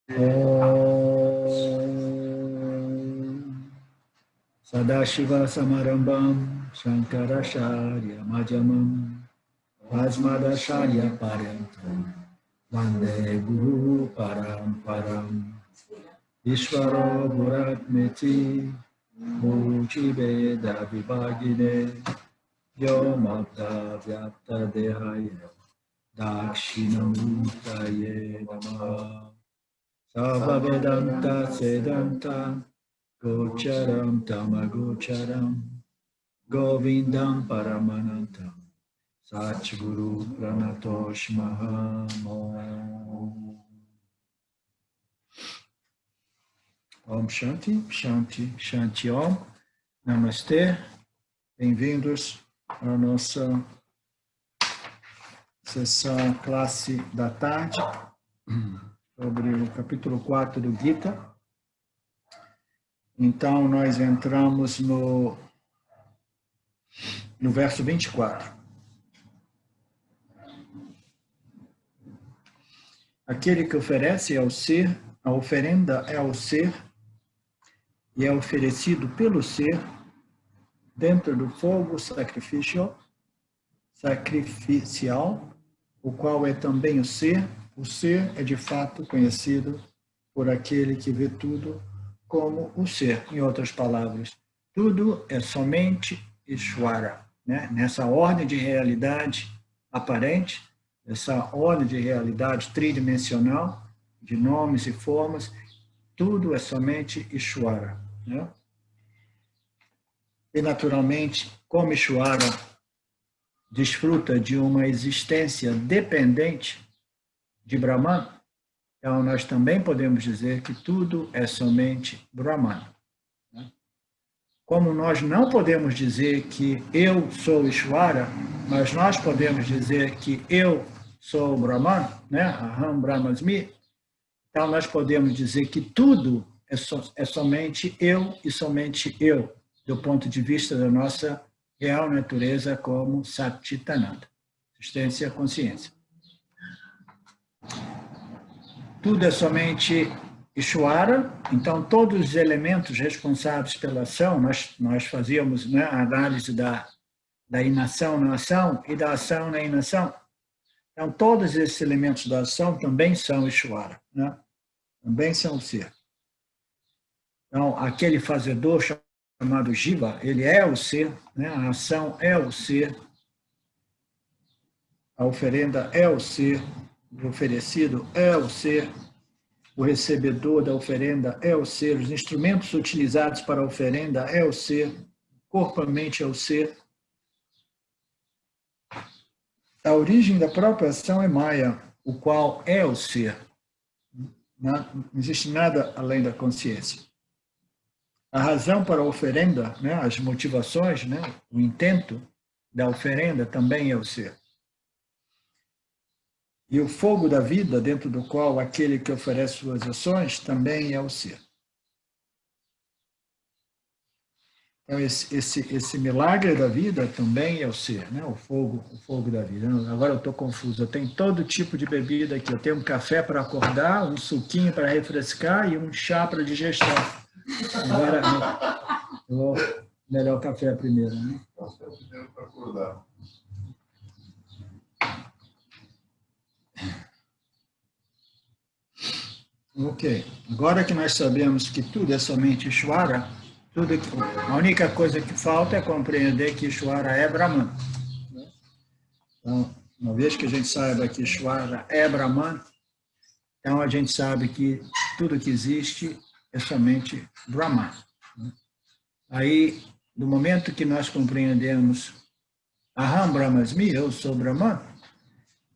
Om Sadashiva Samarambam Shankaracharya Madhyamam Asmadacharya Paryantam Vande Guru Paramparam Ishvaro Guratmeti Muchi Veda Vibhagine Yomabda Vyapta Dehaya Dakshinamutaye Namaha Sava Vedanta Sedanta Gocharam Tamagocharam Govindam Paramanantam Satguru Pranatosh Maham. Om Shanti, Shanti, Shanti Om. Namastê. Bem-vindos à nossa sessão classe da tarde sobre o capítulo 4 do Gita. Então, nós entramos no verso 24. Aquele que oferece ao ser, a oferenda é ao ser e é oferecido pelo ser dentro do fogo sacrificial, o qual é também o ser é de fato conhecido por aquele que vê tudo como o ser. Em outras palavras, tudo é somente Ishvara, né? Nessa ordem de realidade aparente, essa ordem de realidade tridimensional, de nomes e formas, tudo é somente Ishvara, né? E, naturalmente, como Ishvara desfruta de uma existência dependente de Brahman, então nós também podemos dizer que tudo é somente Brahman. Como nós não podemos dizer que eu sou Ishvara, mas nós podemos dizer que eu sou Brahman, né? Aham Brahmasmi, então nós podemos dizer que tudo é somente eu e somente eu, do ponto de vista da nossa real natureza como Satchitananda, existência, consciência. Tudo é somente Ishvara, então todos os elementos responsáveis pela ação, nós fazíamos, né, a análise da inação na ação e da ação na inação. Então todos esses elementos da ação também são Ishvara, né? Também são o ser. Então aquele fazedor chamado Jiva, ele é o ser, né? A ação é o ser, a oferenda é o ser, o oferecido é o ser, o recebedor da oferenda é o ser, os instrumentos utilizados para a oferenda é o ser, o corpo, a mente é o ser. A origem da própria ação é Maya, o qual é o ser. Não existe nada além da consciência. A razão para a oferenda, né, as motivações, né, o intento da oferenda também é o ser. E o fogo da vida, dentro do qual aquele que oferece suas ações, também é o ser. Então, esse milagre da vida também é o ser, né? O fogo da vida. Agora eu estou confuso. Eu tenho todo tipo de bebida aqui. Eu tenho um café para acordar, um suquinho para refrescar e um chá para digestão. Agora, eu vou melhor o café primeiro, né? Café primeiro para acordar. Ok. Agora que nós sabemos que tudo é somente Ishvara, a única coisa que falta é compreender que Ishvara é Brahman. Então, uma vez que a gente saiba que Ishvara é Brahman, então a gente sabe que tudo que existe é somente Brahman. Aí, no momento que nós compreendemos Aham Brahmasmi, eu sou Brahman,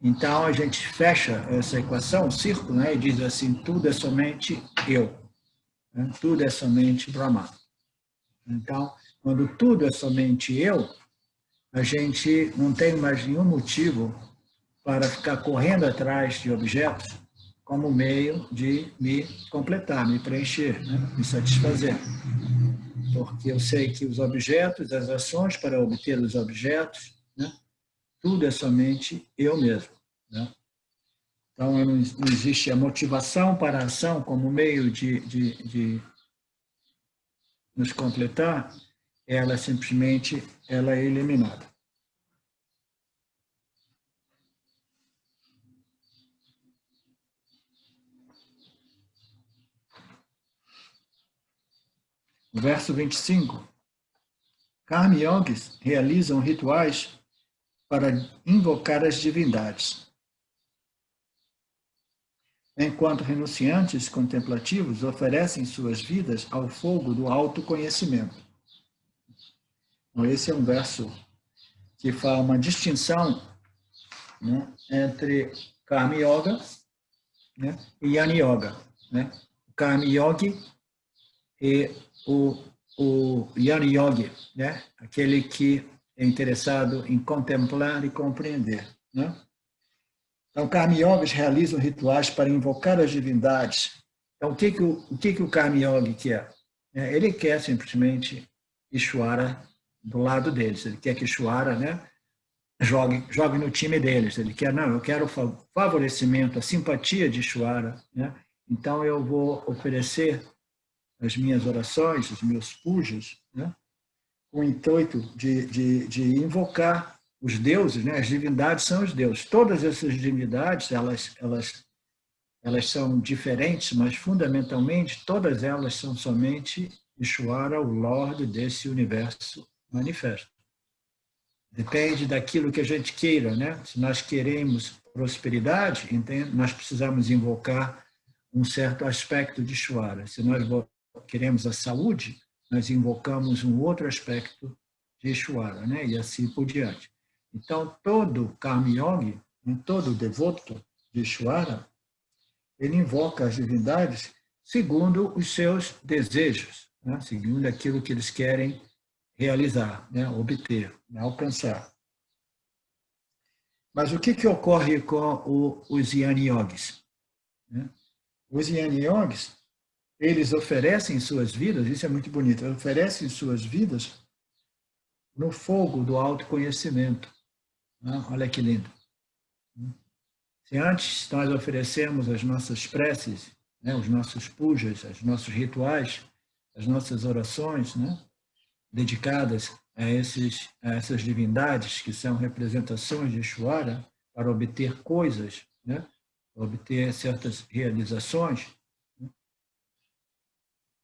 então a gente fecha essa equação, o círculo, né, e diz assim, tudo é somente eu. Né? Tudo é somente Brahman. Então, quando tudo é somente eu, a gente não tem mais nenhum motivo para ficar correndo atrás de objetos como meio de me completar, me preencher, né? Me satisfazer. Porque eu sei que os objetos, as ações para obter os objetos, né? Tudo é somente eu mesmo. Né? Então, não existe a motivação para a ação como meio de nos completar, ela simplesmente ela é eliminada. No verso 25, Karma Yogis realizam rituais para invocar as divindades, enquanto renunciantes contemplativos oferecem suas vidas ao fogo do autoconhecimento. Então, esse é um verso que faz uma distinção, né, entre Karma Yoga, né, e Jnana Yoga. Né? O Karma Yogi e o Jnana Yogi, né? Aquele que é interessado em contemplar e compreender. Né? Então, Karma Yogis realizam rituais para invocar as divindades. Então, o que o Karma Yogi quer? Ele quer simplesmente Ishvara do lado deles. Ele quer que Ishvara, né, jogue no time deles. Ele quer, não, eu quero o favorecimento, a simpatia de Ishvara. Né? Então, eu vou oferecer as minhas orações, os meus pujas, né, com o intuito de invocar os deuses, né? As divindades são os deuses. Todas essas divindades, elas são diferentes, mas fundamentalmente todas elas são somente Ishvara, o Lorde desse universo manifesto. Depende daquilo que a gente queira, né? Se nós queremos prosperidade, então nós precisamos invocar um certo aspecto de Ishvara. Se nós queremos a saúde, nós invocamos um outro aspecto de Ishvara, né? E assim por diante. Então, todo Karma Yogi, todo devoto de Ishvara, ele invoca as divindades segundo os seus desejos, né? Segundo aquilo que eles querem realizar, né? Obter, né? Alcançar. Mas o que ocorre com os Jnana Yogis? Os Jnana Yogis, eles oferecem suas vidas, isso é muito bonito, eles oferecem suas vidas no fogo do autoconhecimento. Olha que lindo. Se antes nós oferecemos as nossas preces, né, os nossos pujas, os nossos rituais, as nossas orações, né, dedicadas a essas divindades que são representações de Ishvara para obter coisas, né, obter certas realizações,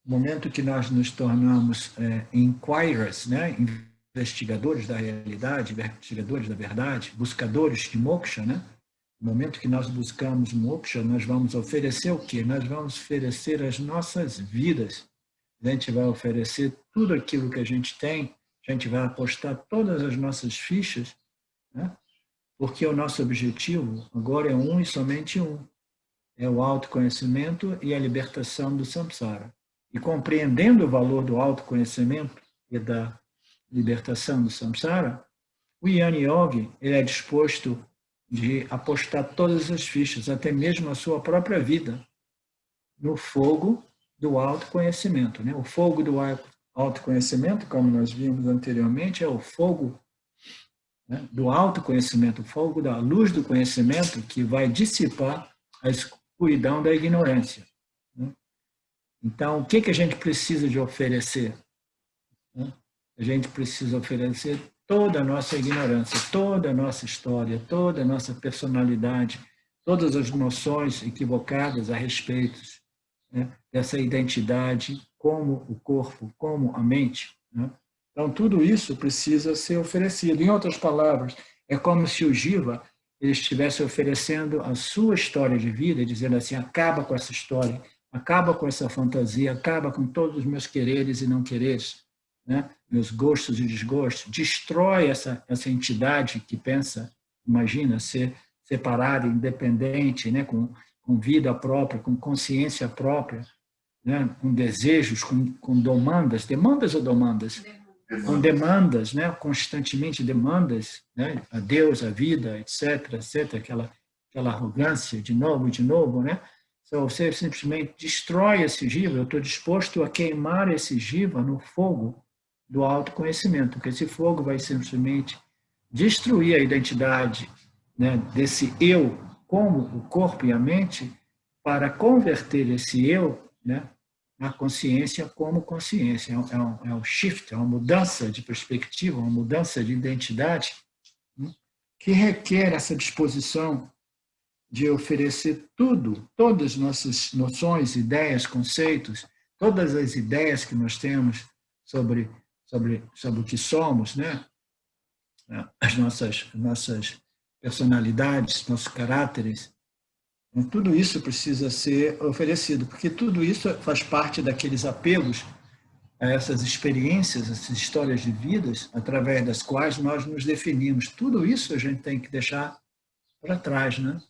no momento que nós nos tornamos inquirers, né, investigadores da realidade, investigadores da verdade, buscadores de moksha, né? No momento que nós buscamos moksha, nós vamos oferecer o quê? Nós vamos oferecer as nossas vidas. A gente vai oferecer tudo aquilo que a gente tem, a gente vai apostar todas as nossas fichas, né? Porque o nosso objetivo agora é um e somente um. É o autoconhecimento e a libertação do samsara. E compreendendo o valor do autoconhecimento e da libertação do samsara, o Jnana Yogi ele é disposto de apostar todas as fichas, até mesmo a sua própria vida, no fogo do autoconhecimento. Né? O fogo do autoconhecimento, como nós vimos anteriormente, é o fogo, né, do autoconhecimento, o fogo da luz do conhecimento que vai dissipar a escuridão da ignorância. Né? Então, o que a gente precisa de oferecer? Né? A gente precisa oferecer toda a nossa ignorância, toda a nossa história, toda a nossa personalidade, todas as noções equivocadas a respeito, né, dessa identidade como o corpo, como a mente. Né? Então, tudo isso precisa ser oferecido. Em outras palavras, é como se o Jiva ele estivesse oferecendo a sua história de vida, dizendo assim, acaba com essa história, acaba com essa fantasia, acaba com todos os meus quereres e não quereres, né? Meus gostos e desgostos, destrói essa entidade que pensa, imagina, ser separada, independente, né? com vida própria, com consciência própria, né? Com desejos, com demandas ou domandas? Com demandas, né? Constantemente demandas, né? A Deus, a vida, etc., etc., aquela arrogância, de novo, né? Então, você simplesmente destrói esse jiva, eu estou disposto a queimar esse jiva no fogo do autoconhecimento, porque esse fogo vai simplesmente destruir a identidade, né, desse eu como o corpo e a mente para converter esse eu, né, na consciência como consciência. É um shift, é uma mudança de perspectiva, uma mudança de identidade, né, que requer essa disposição de oferecer tudo, todas as nossas noções, ideias, conceitos, todas as ideias que nós temos sobre o que somos, né? As nossas personalidades, nossos caráteres, tudo isso precisa ser oferecido, porque tudo isso faz parte daqueles apegos a essas experiências, essas histórias de vidas, através das quais nós nos definimos. Tudo isso a gente tem que deixar para trás, né?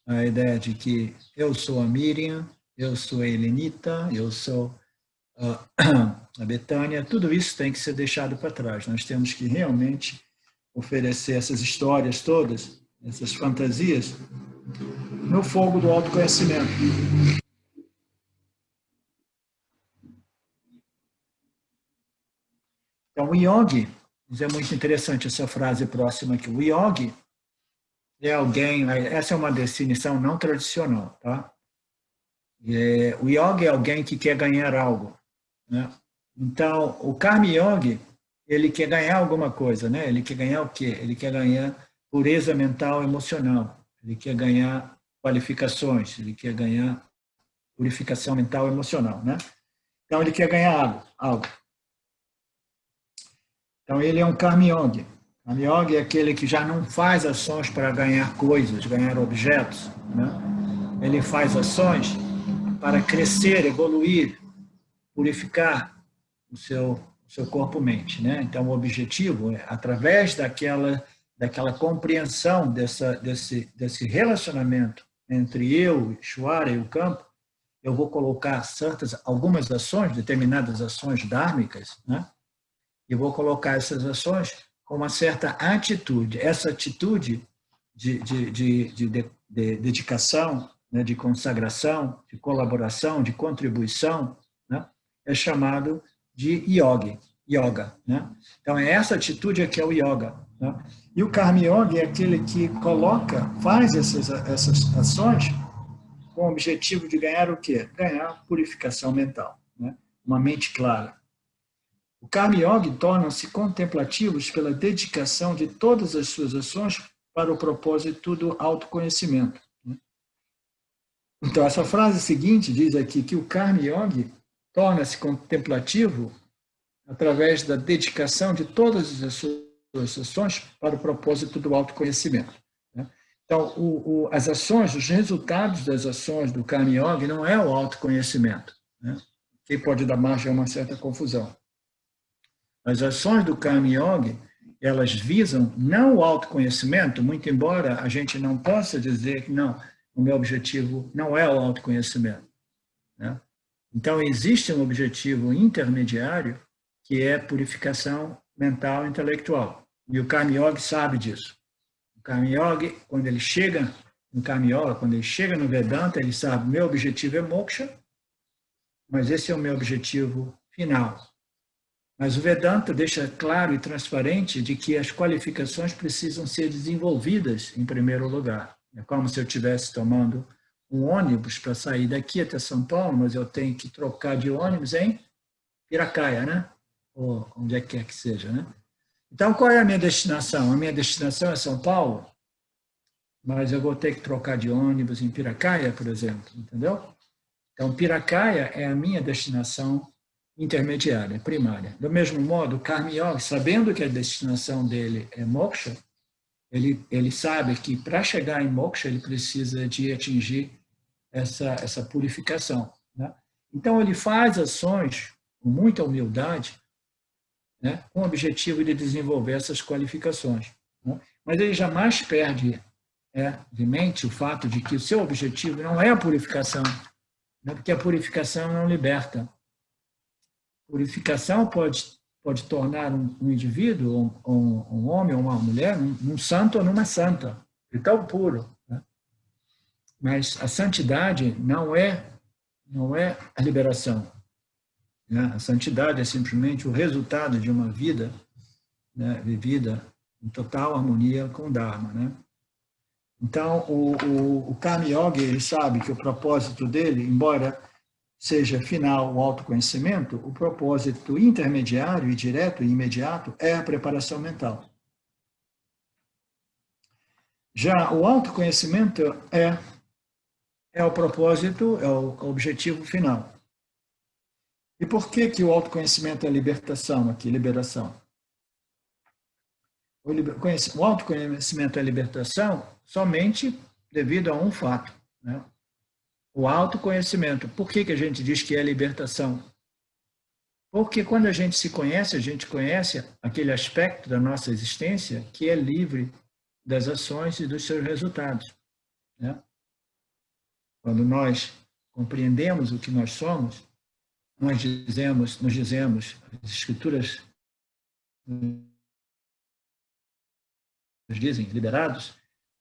A ideia de que eu sou a Miriam, eu sou a Helenita, eu sou a Betânia, tudo isso tem que ser deixado para trás. Nós temos que realmente oferecer essas histórias todas, essas fantasias, no fogo do autoconhecimento. Então, o yogi, é muito interessante essa frase próxima aqui, o yogi é alguém, essa é uma definição não tradicional, tá? O yogi é alguém que quer ganhar algo, né? Então, o karma yogi, ele quer ganhar alguma coisa, né? Ele quer ganhar o quê? Ele quer ganhar pureza mental e emocional, ele quer ganhar qualificações, ele quer ganhar purificação mental e emocional, né? Então, ele quer ganhar algo. Então, ele é um karma yogi. Karma yogi é aquele que já não faz ações para ganhar coisas, ganhar objetos, né? Ele faz ações para crescer, evoluir, purificar o seu corpo-mente, né? Então, o objetivo é, através daquela compreensão desse relacionamento entre eu, Ishvara e o campo, eu vou colocar algumas ações, determinadas ações dármicas, né? E vou colocar essas ações com uma certa atitude. Essa atitude de dedicação, né, de consagração, de colaboração, de contribuição, né, é chamado de yoga. Né? Então, é essa atitude que é o yoga. Né? E o karma yoga é aquele que faz essas ações com o objetivo de ganhar o quê? Ganhar purificação mental, né? Uma mente clara. O Karma Yogi torna-se contemplativos pela dedicação de todas as suas ações para o propósito do autoconhecimento. Então, essa frase seguinte diz aqui que o Karma Yogi torna-se contemplativo através da dedicação de todas as suas ações para o propósito do autoconhecimento. Então, as ações, os resultados das ações do Karma Yogi não é o autoconhecimento, né? Que pode dar margem a uma certa confusão. As ações do Karma Yogi, elas visam não o autoconhecimento, muito embora a gente não possa dizer que não, o meu objetivo não é o autoconhecimento, né? Então, existe um objetivo intermediário que é purificação mental e intelectual. E o Karma Yogi sabe disso. O Karma Yogi, quando ele chega no Karma Yoga, quando ele chega no Vedanta, ele sabe, meu objetivo é moksha, mas esse é o meu objetivo final. Mas o Vedanta deixa claro e transparente de que as qualificações precisam ser desenvolvidas em primeiro lugar. É como se eu estivesse tomando um ônibus para sair daqui até São Paulo, mas eu tenho que trocar de ônibus em Piracaia, né? Ou onde quer que seja, né? Então, qual é a minha destinação? A minha destinação é São Paulo, mas eu vou ter que trocar de ônibus em Piracaia, por exemplo, entendeu? Então, Piracaia é a minha destinação intermediária, primária. Do mesmo modo, o Karma Yoga, sabendo que a destinação dele é moksha, ele sabe que para chegar em moksha ele precisa de atingir essa purificação, né? Então, ele faz ações com muita humildade, né, com o objetivo de desenvolver essas qualificações, né? Mas ele jamais perde de mente o fato de que o seu objetivo não é a purificação, né, porque a purificação não liberta. Purificação pode tornar um indivíduo, um homem ou uma mulher, um santo ou numa santa, de tão puro, né? Mas a santidade não é a liberação, né? A santidade é simplesmente o resultado de uma vida, né, vivida em total harmonia com o Dharma, né? Então, o Karma Yoga, ele sabe que o propósito dele, embora seja final o autoconhecimento, o propósito intermediário e direto e imediato é a preparação mental. Já o autoconhecimento é o propósito, é o objetivo final. E por que o autoconhecimento é libertação aqui, liberação? O autoconhecimento é libertação somente devido a um fato, né? O autoconhecimento. Por que a gente diz que é libertação? Porque quando a gente se conhece, a gente conhece aquele aspecto da nossa existência que é livre das ações e dos seus resultados, né? Quando nós compreendemos o que nós somos, nos dizemos, as escrituras nos dizem, liberados,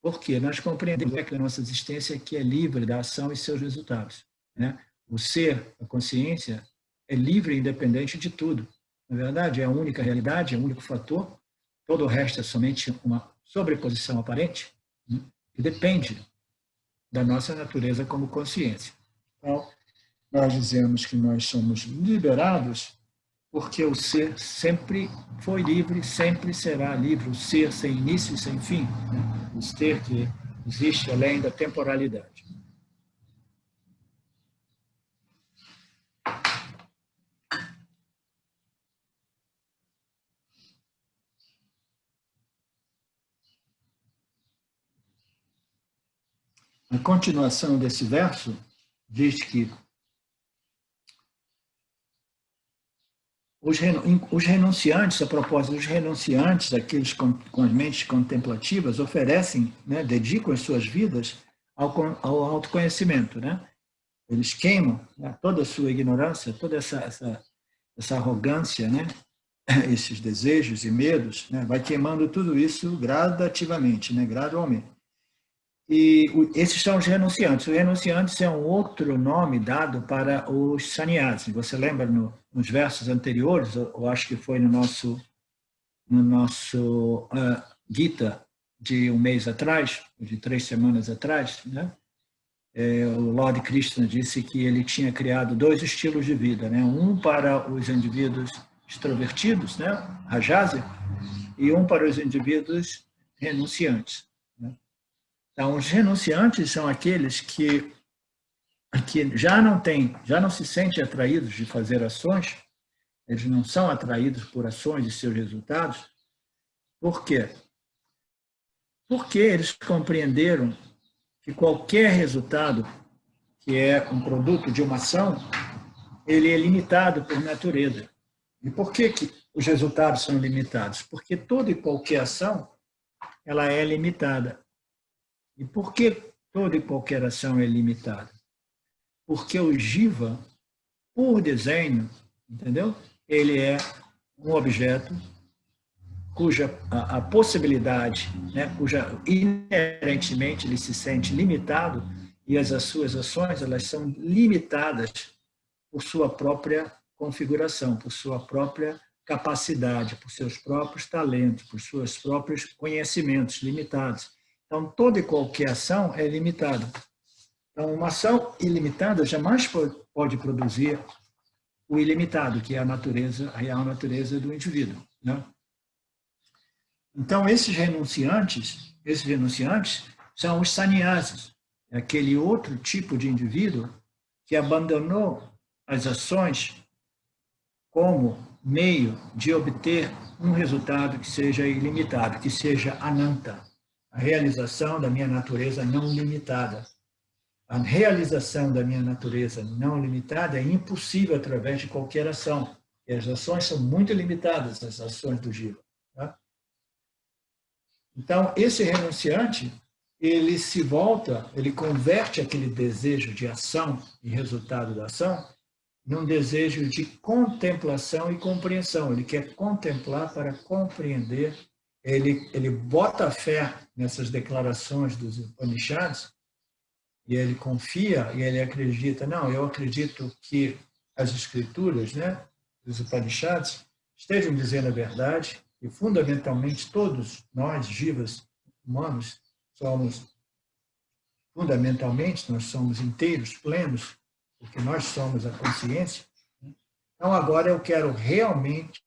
porque nós compreendemos que a nossa existência que é livre da ação e seus resultados, né? O ser, a consciência, é livre e independente de tudo. Na verdade, é a única realidade, é o único fator. Todo o resto é somente uma sobreposição aparente, né, que depende da nossa natureza como consciência. Então, nós dizemos que nós somos liberados porque o ser sempre foi livre, sempre será livre, o ser sem início e sem fim, né? O ser que existe além da temporalidade. A continuação desse verso diz que os renunciantes, a propósito, os renunciantes, aqueles com as mentes contemplativas, oferecem, né, dedicam as suas vidas ao autoconhecimento, né? Eles queimam, né, toda a sua ignorância, toda essa arrogância, né? Esses desejos e medos, né? Vai queimando tudo isso gradativamente, né? Gradualmente. E esses são os renunciantes. Os renunciantes é um outro nome dado para os sannyasis. Você lembra nos versos anteriores, eu acho que foi no nosso Gita de um mês atrás, de 3 semanas atrás, né? O Lord Krishna disse que ele tinha criado 2 estilos de vida, né? Um para os indivíduos extrovertidos, né? Rajasa, e um para os indivíduos renunciantes, né? Então, os renunciantes são aqueles que já não se sentem atraídos de fazer ações, eles não são atraídos por ações e seus resultados. Por quê? Porque eles compreenderam que qualquer resultado que é um produto de uma ação, ele é limitado por natureza. E por que os resultados são limitados? Porque toda e qualquer ação, ela é limitada. E por que toda e qualquer ação é limitada? Porque o jiva, por desenho, entendeu? Ele é um objeto cuja a possibilidade, né, cuja inerentemente ele se sente limitado e as suas ações elas são limitadas por sua própria configuração, por sua própria capacidade, por seus próprios talentos, por seus próprios conhecimentos limitados. Então, toda e qualquer ação é limitada. Então, uma ação ilimitada jamais pode produzir o ilimitado, que é a real natureza do indivíduo, né? Então, esses renunciantes são os sannyasis, aquele outro tipo de indivíduo que abandonou as ações como meio de obter um resultado que seja ilimitado, que seja ananta, a realização da minha natureza não limitada. A realização da minha natureza não limitada é impossível através de qualquer ação. E as ações são muito limitadas, as ações do jiva, tá? Então, esse renunciante, ele se volta, ele converte aquele desejo de ação e resultado da ação num desejo de contemplação e compreensão. Ele quer contemplar para compreender. Ele bota fé nessas declarações dos Upanishads e ele confia e ele acredita. Não, eu acredito que as escrituras, né, dos Upanishads estejam dizendo a verdade e, fundamentalmente, todos nós, jivas humanos, somos fundamentalmente, nós somos inteiros, plenos, porque nós somos a consciência. Então, agora eu quero realmente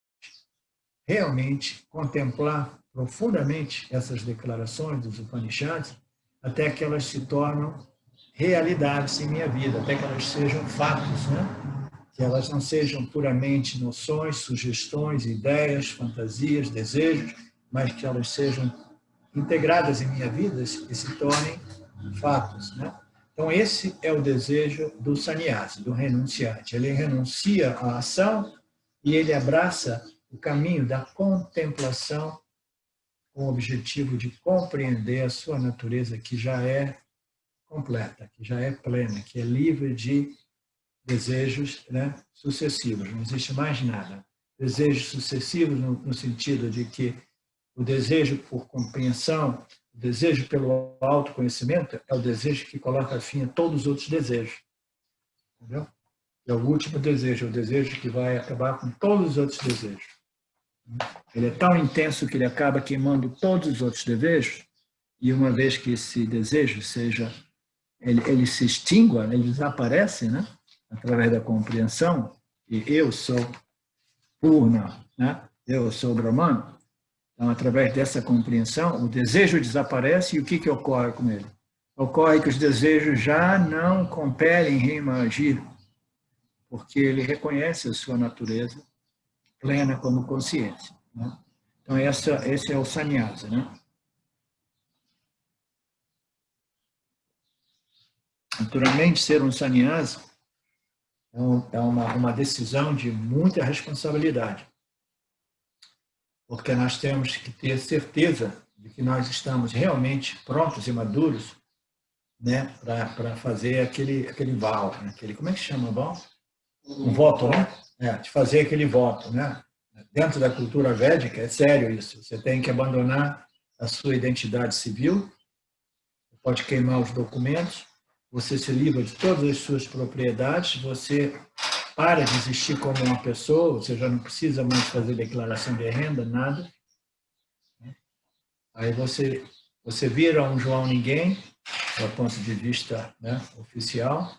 contemplar profundamente essas declarações dos Upanishads, até que elas se tornam realidades em minha vida, até que elas sejam fatos, né? Que elas não sejam puramente noções, sugestões, ideias, fantasias, desejos, mas que elas sejam integradas em minha vida e se tornem fatos, né? Então, esse é o desejo do sannyasi, do renunciante. Ele renuncia à ação e ele abraça o caminho da contemplação com o objetivo de compreender a sua natureza, que já é completa, que já é plena, que é livre de desejos, né, sucessivos. Não existe mais nada. Desejos sucessivos no sentido de que o desejo por compreensão, o desejo pelo autoconhecimento é o desejo que coloca fim a todos os outros desejos. Entendeu? É o último desejo, é o desejo que vai acabar com todos os outros desejos. Ele é tão intenso que ele acaba queimando todos os outros desejos, e uma vez que esse desejo ele se extingua, ele desaparece, né? Através da compreensão, e eu sou Purna, né? Eu sou Brahman. Então, através dessa compreensão, o desejo desaparece e o que ocorre com ele? Ocorre que os desejos já não compelem Rima a agir, porque ele reconhece a sua natureza plena como consciência, né? Então, esse é o sannyasa, né? Naturalmente, ser um sannyasa é uma decisão de muita responsabilidade, porque nós temos que ter certeza de que nós estamos realmente prontos e maduros, né, para fazer aquele vow, né? Como é que chama vow? Um voto, né? De fazer aquele voto, né? Dentro da cultura védica, é sério isso. Você tem que abandonar a sua identidade civil, pode queimar os documentos, você se livra de todas as suas propriedades, você para de existir como uma pessoa, você já não precisa mais fazer declaração de renda, nada. Aí você vira um João Ninguém, do ponto de vista, né, oficial,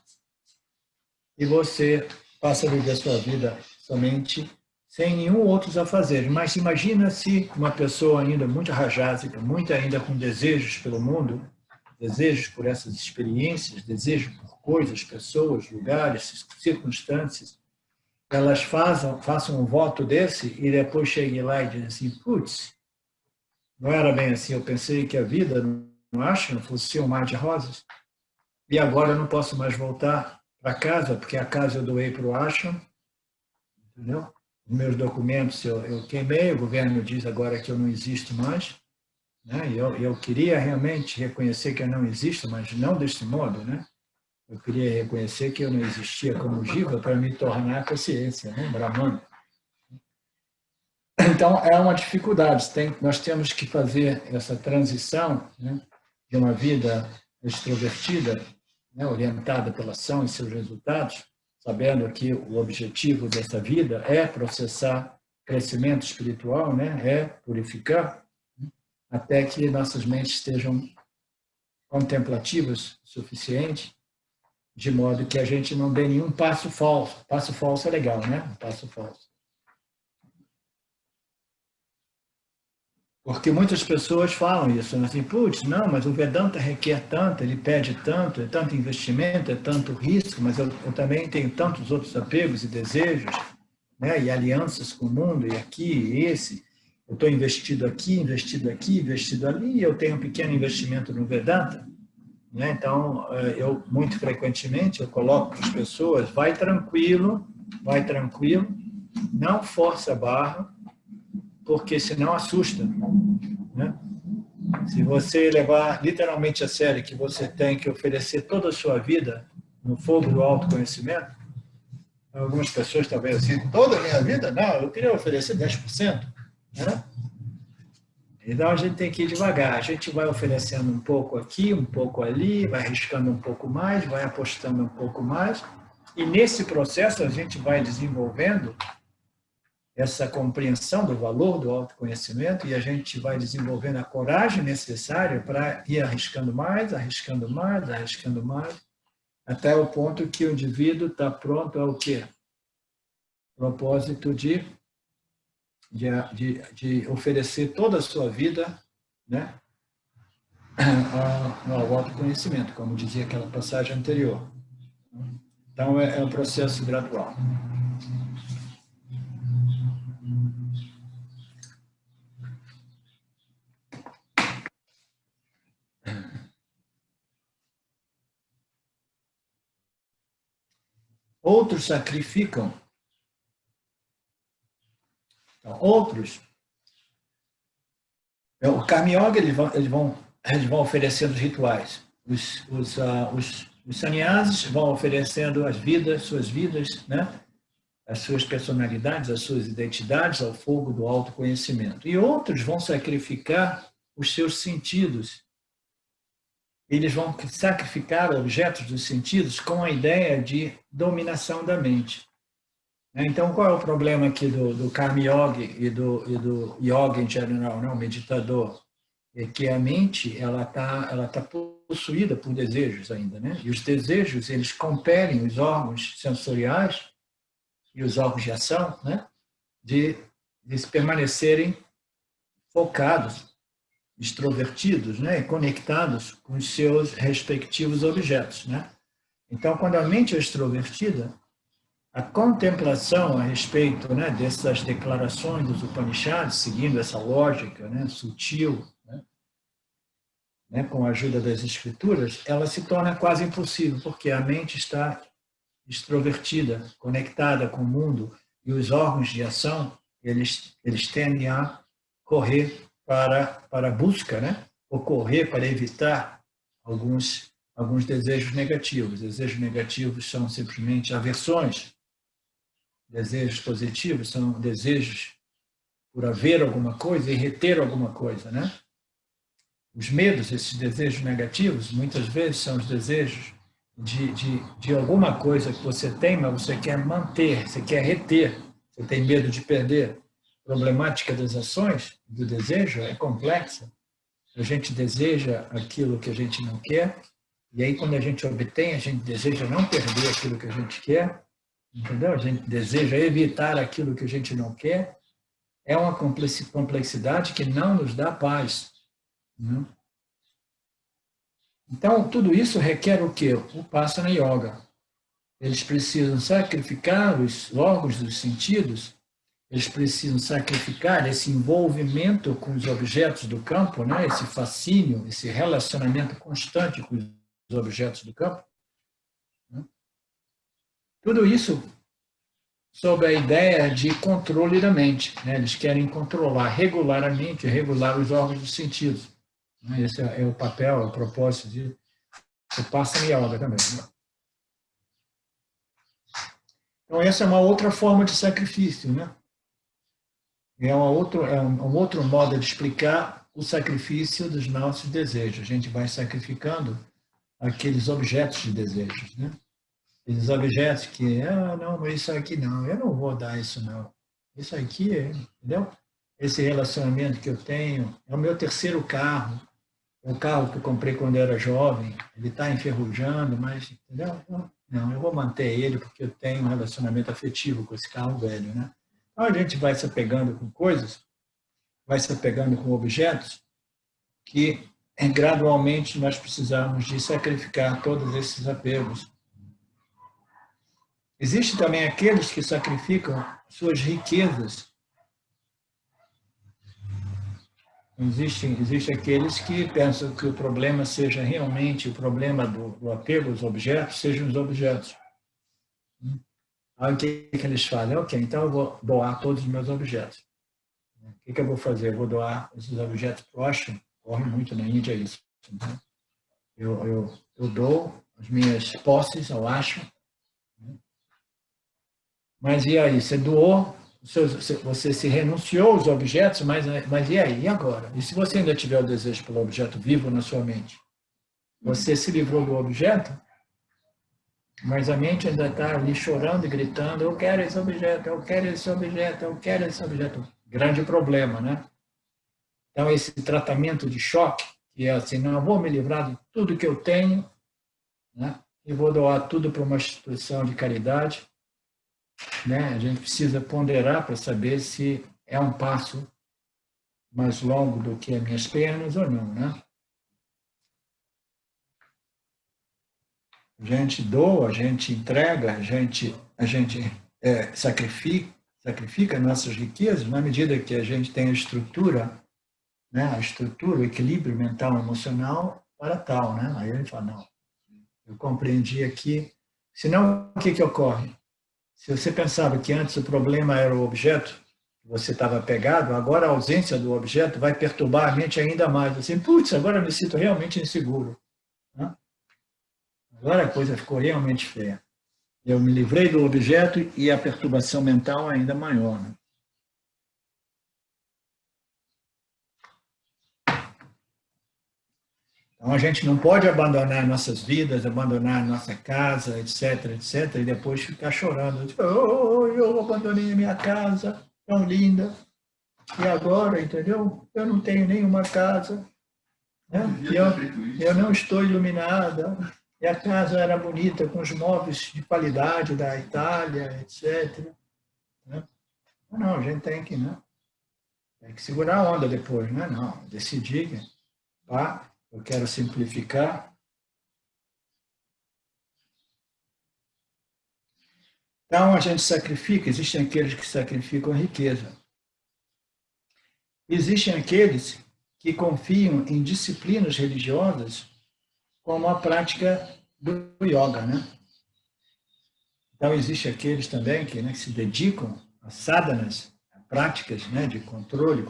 e você passa a viver a sua vida somente sem nenhum outros afazeres. Mas imagina se uma pessoa ainda muito rajásica, muito ainda com desejos pelo mundo, desejos por essas experiências, desejos por coisas, pessoas, lugares, circunstâncias, elas façam um voto desse e depois cheguem lá e dizem assim, putz, não era bem assim, eu pensei que a vida, não acho, fosse ser um mar de rosas, e agora eu não posso mais voltar para casa, porque a casa eu doei para o ashram, entendeu? Os meus documentos eu queimei, o governo diz agora que eu não existo mais, né? Eu queria realmente reconhecer que eu não existo, mas não deste modo, né? Eu queria reconhecer que eu não existia como jiva para me tornar consciência, né? Brahman. Então, é uma dificuldade. Nós temos que fazer essa transição, né, de uma vida extrovertida, né, orientada pela ação e seus resultados, sabendo que o objetivo dessa vida é processar crescimento espiritual, né, é purificar, até que nossas mentes estejam contemplativas o suficiente, de modo que a gente não dê nenhum passo falso. Passo falso é legal, né? Passo falso. Porque muitas pessoas falam isso, né? Assim, putz, não, mas o Vedanta requer tanto, ele pede tanto, é tanto investimento, é tanto risco, mas eu também tenho tantos outros apegos e desejos, né? E alianças com o mundo, e aqui, e esse. Eu estou investido aqui, investido ali, e eu tenho um pequeno investimento no Vedanta, né? Então, eu muito frequentemente eu coloco para as pessoas, vai tranquilo, não força a barra, porque senão assusta, né? Se você levar literalmente a sério que você tem que oferecer toda a sua vida no fogo do autoconhecimento, algumas pessoas talvez assim, toda a minha vida? Não, eu queria oferecer 10%, né? Então a gente tem que ir devagar, a gente vai oferecendo um pouco aqui, um pouco ali, vai arriscando um pouco mais, vai apostando um pouco mais, e nesse processo a gente vai desenvolvendo essa compreensão do valor do autoconhecimento, e a gente vai desenvolvendo a coragem necessária para ir arriscando mais, arriscando mais, arriscando mais, até o ponto que o indivíduo está pronto ao quê? Propósito de oferecer toda a sua vida, né, ao autoconhecimento, como dizia aquela passagem anterior. Então, é um processo gradual. Outros sacrificam. Então, outros, o Karma Yoga, eles vão oferecendo os rituais. Os sannyasis vão oferecendo suas vidas, né? As suas personalidades, as suas identidades ao fogo do autoconhecimento. E outros vão sacrificar os seus sentidos. Eles vão sacrificar objetos dos sentidos com a ideia de dominação da mente. Então, qual é o problema aqui do Karma Yoga e do yoga em geral, né? O meditador? É que a mente ela tá possuída por desejos ainda, né? E os desejos, eles compelem os órgãos sensoriais e os órgãos de ação, né? de permanecerem focados, extrovertidos, né? Conectados com os seus respectivos objetos, né? Então, quando a mente é extrovertida, a contemplação a respeito, né, dessas declarações dos Upanishads, seguindo essa lógica, né, sutil, né, com a ajuda das escrituras, ela se torna quase impossível, porque a mente está extrovertida, conectada com o mundo, e os órgãos de ação, eles tendem a correr para a busca, né, ou correr para evitar alguns desejos negativos. Desejos negativos são simplesmente aversões. Desejos positivos são desejos por haver alguma coisa e reter alguma coisa, né? Os medos, esses desejos negativos, muitas vezes são os desejos de alguma coisa que você tem, mas você quer manter, você quer reter, você tem medo de perder. A problemática das ações, do desejo, é complexa. A gente deseja aquilo que a gente não quer, e aí quando a gente obtém, a gente deseja não perder aquilo que a gente quer, entendeu? A gente deseja evitar aquilo que a gente não quer. É uma complexidade que não nos dá paz. Né? Então, tudo isso requer o quê? O Upasana Yoga. Eles precisam sacrificar os órgãos dos sentidos, eles precisam sacrificar esse envolvimento com os objetos do campo, né? Esse fascínio, esse relacionamento constante com os objetos do campo. Né? Tudo isso sob a ideia de controle da mente. Né? Eles querem controlar, regular a mente, regular os órgãos dos sentidos. Esse é o papel, é o propósito de Upasana Yoga também. Então, essa é uma outra forma de sacrifício. Né? É um outro modo de explicar o sacrifício dos nossos desejos. A gente vai sacrificando aqueles objetos de desejos. Né? Esses objetos que, não, isso aqui não, eu não vou dar isso não. Isso aqui, entendeu? Esse relacionamento que eu tenho, é o meu terceiro carro. O carro que eu comprei quando eu era jovem, ele está enferrujando, mas, entendeu? Não, eu vou manter ele porque eu tenho um relacionamento afetivo com esse carro velho, né? Então a gente vai se apegando com coisas, vai se apegando com objetos que gradualmente nós precisamos de sacrificar todos esses apegos. Existem também aqueles que sacrificam suas riquezas. Existem aqueles que pensam que o problema seja realmente o problema do apego aos objetos, sejam os objetos. Aí o que eles fazem? Ok, então eu vou doar todos os meus objetos. O que eu vou fazer? Eu vou doar esses objetos para o ashram. Corre muito na Índia isso. Eu dou as minhas posses ao ashram. Mas e aí? Você doou, você se renunciou aos objetos, mas e aí? E agora? E se você ainda tiver o desejo pelo objeto vivo na sua mente? Você se livrou do objeto? Mas a mente ainda está ali chorando e gritando, eu quero esse objeto, eu quero esse objeto, eu quero esse objeto. Grande problema, né? Então, esse tratamento de choque, que é assim, não, eu vou me livrar de tudo que eu tenho, né? E vou doar tudo para uma instituição de caridade, né? A gente precisa ponderar para saber se é um passo mais longo do que as minhas pernas ou não, né? A gente doa, a gente entrega, a gente sacrifica nossas riquezas na medida que a gente tem a estrutura, né? A estrutura, o equilíbrio mental e emocional para tal, né? Aí ele fala, não, eu compreendi aqui. Senão, o que que ocorre? Se você pensava que antes o problema era o objeto, que você estava pegado, agora a ausência do objeto vai perturbar a mente ainda mais. Assim, putz, agora eu me sinto realmente inseguro, né? Agora a coisa ficou realmente feia. Eu me livrei do objeto e a perturbação mental ainda maior, né? Então a gente não pode abandonar nossas vidas, abandonar nossa casa, etc, etc, e depois ficar chorando. Oh, eu abandonei a minha casa, tão linda, e agora, entendeu? Eu não tenho nenhuma casa, né? Eu não estou iluminada, e a casa era bonita, com os móveis de qualidade da Itália, etc. Né? Não, a gente tem que, né? Tem que segurar a onda depois, né? Não, decidir que, pá, eu quero simplificar. Então, a gente sacrifica, existem aqueles que sacrificam a riqueza. Existem aqueles que confiam em disciplinas religiosas como a prática do yoga, né? Então, existem aqueles também que, né, que se dedicam a sadhanas, a práticas, né, de controle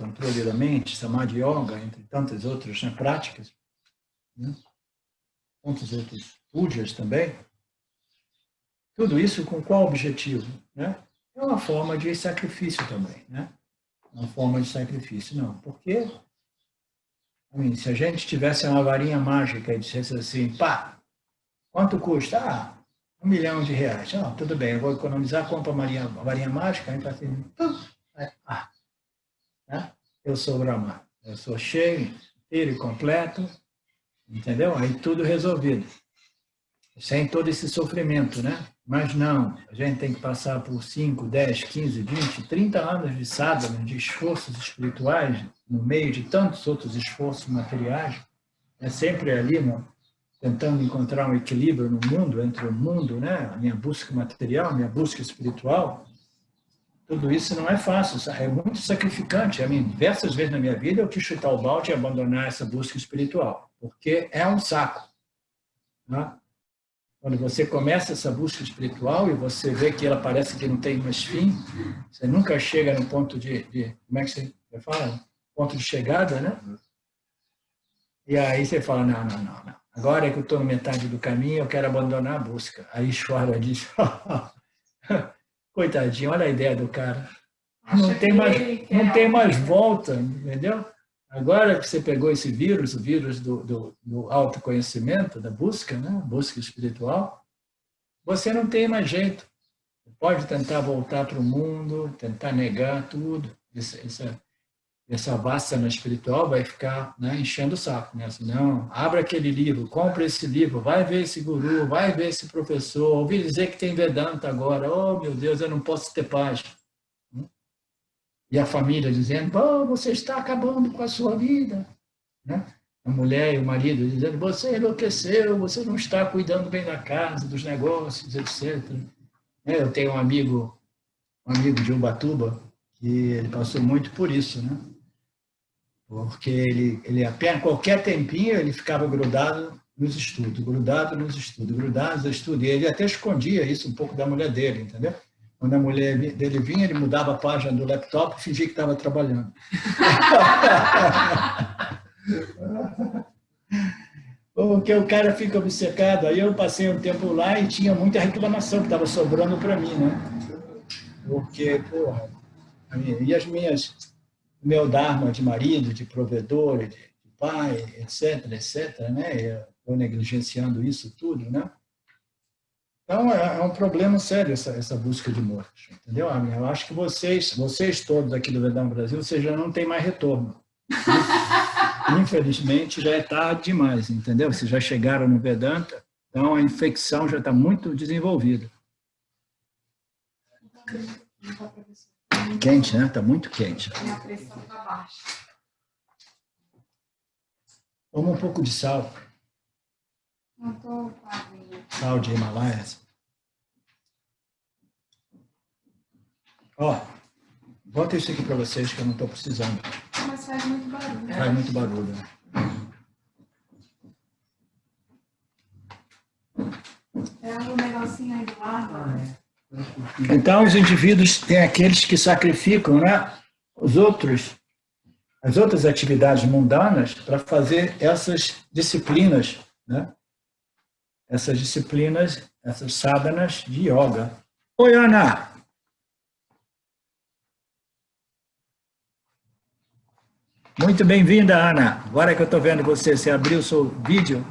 da mente, samadhi yoga, entre tantas outras, né, práticas, né? Tantos outros pujas também. Tudo isso com qual objetivo? Né? É uma forma de sacrifício também, né? Uma forma de sacrifício, não. Porque, se a gente tivesse uma varinha mágica e dissesse assim, pá, quanto custa? Ah, R$ 1 milhão. Ah, tudo bem, eu vou economizar, compro a varinha mágica, aí assim, né? Eu sou Brahma, eu sou cheio, inteiro e completo, entendeu? Aí tudo resolvido. Sem todo esse sofrimento, né? Mas não, a gente tem que passar por 5, 10, 15, 20, 30 anos de sadhana, de esforços espirituais, no meio de tantos outros esforços materiais, é sempre ali, né? Tentando encontrar um equilíbrio no mundo, entre o mundo, né? A minha busca material, a minha busca espiritual. Tudo isso não é fácil, é muito sacrificante. A mim, diversas vezes na minha vida eu quis chutar o balde e abandonar essa busca espiritual, porque é um saco, né? Quando você começa essa busca espiritual e você vê que ela parece que não tem mais fim, você nunca chega no ponto de como é que você fala? Ponto de chegada, né? E aí você fala, não. Agora é que eu estou na metade do caminho, eu quero abandonar a busca. Aí chora disso. Coitadinho, olha a ideia do cara. Não tem mais volta, entendeu? Agora que você pegou esse vírus, o vírus do autoconhecimento, da busca, né? Busca espiritual, você não tem mais jeito. Pode tentar voltar para o mundo, tentar negar tudo. Essa vassana espiritual vai ficar, né, enchendo o saco. Né? Assim, não, abra aquele livro, compra esse livro, vai ver esse guru, vai ver esse professor. Ouvi dizer que tem Vedanta agora. Oh, meu Deus, eu não posso ter paz. E a família dizendo, oh, você está acabando com a sua vida. Né? A mulher e o marido dizendo, você enlouqueceu, você não está cuidando bem da casa, dos negócios, etc. Eu tenho um amigo de Ubatuba, que ele passou muito por isso, né? Porque ele apenas, qualquer tempinho, ele ficava grudado nos estudos, grudado nos estudos. E ele até escondia isso um pouco da mulher dele, entendeu? Quando a mulher dele vinha, ele mudava a página do laptop e fingia que estava trabalhando. Porque o cara fica obcecado. Aí eu passei um tempo lá e tinha muita reclamação que estava sobrando para mim, né? Porque, porra, e as minhas, o meu dharma de marido, de provedor, de pai, etc, né? Eu negligenciando isso tudo, né? Então, é um problema sério essa busca de moksha, entendeu? Eu acho que vocês todos aqui do Vedanta Brasil, vocês já não têm mais retorno. Infelizmente, já é tarde demais, entendeu? Vocês já chegaram no Vedanta, então a infecção já está muito desenvolvida. Quente, né? Está muito quente. A pressão está baixa. Toma um pouco de sal. Não estou fazendo. Sal de Himalaias. Ó, bota isso aqui para vocês que eu não estou precisando. Mas faz muito barulho. Faz muito barulho. Né? Pega um negocinho aí do lado. Então, os indivíduos têm aqueles que sacrificam, né, as outras atividades mundanas para fazer essas disciplinas, né? Essas disciplinas, essas sadhanas de yoga. Oi, Ana! Muito bem-vinda, Ana. Agora que eu estou vendo você abriu o seu vídeo.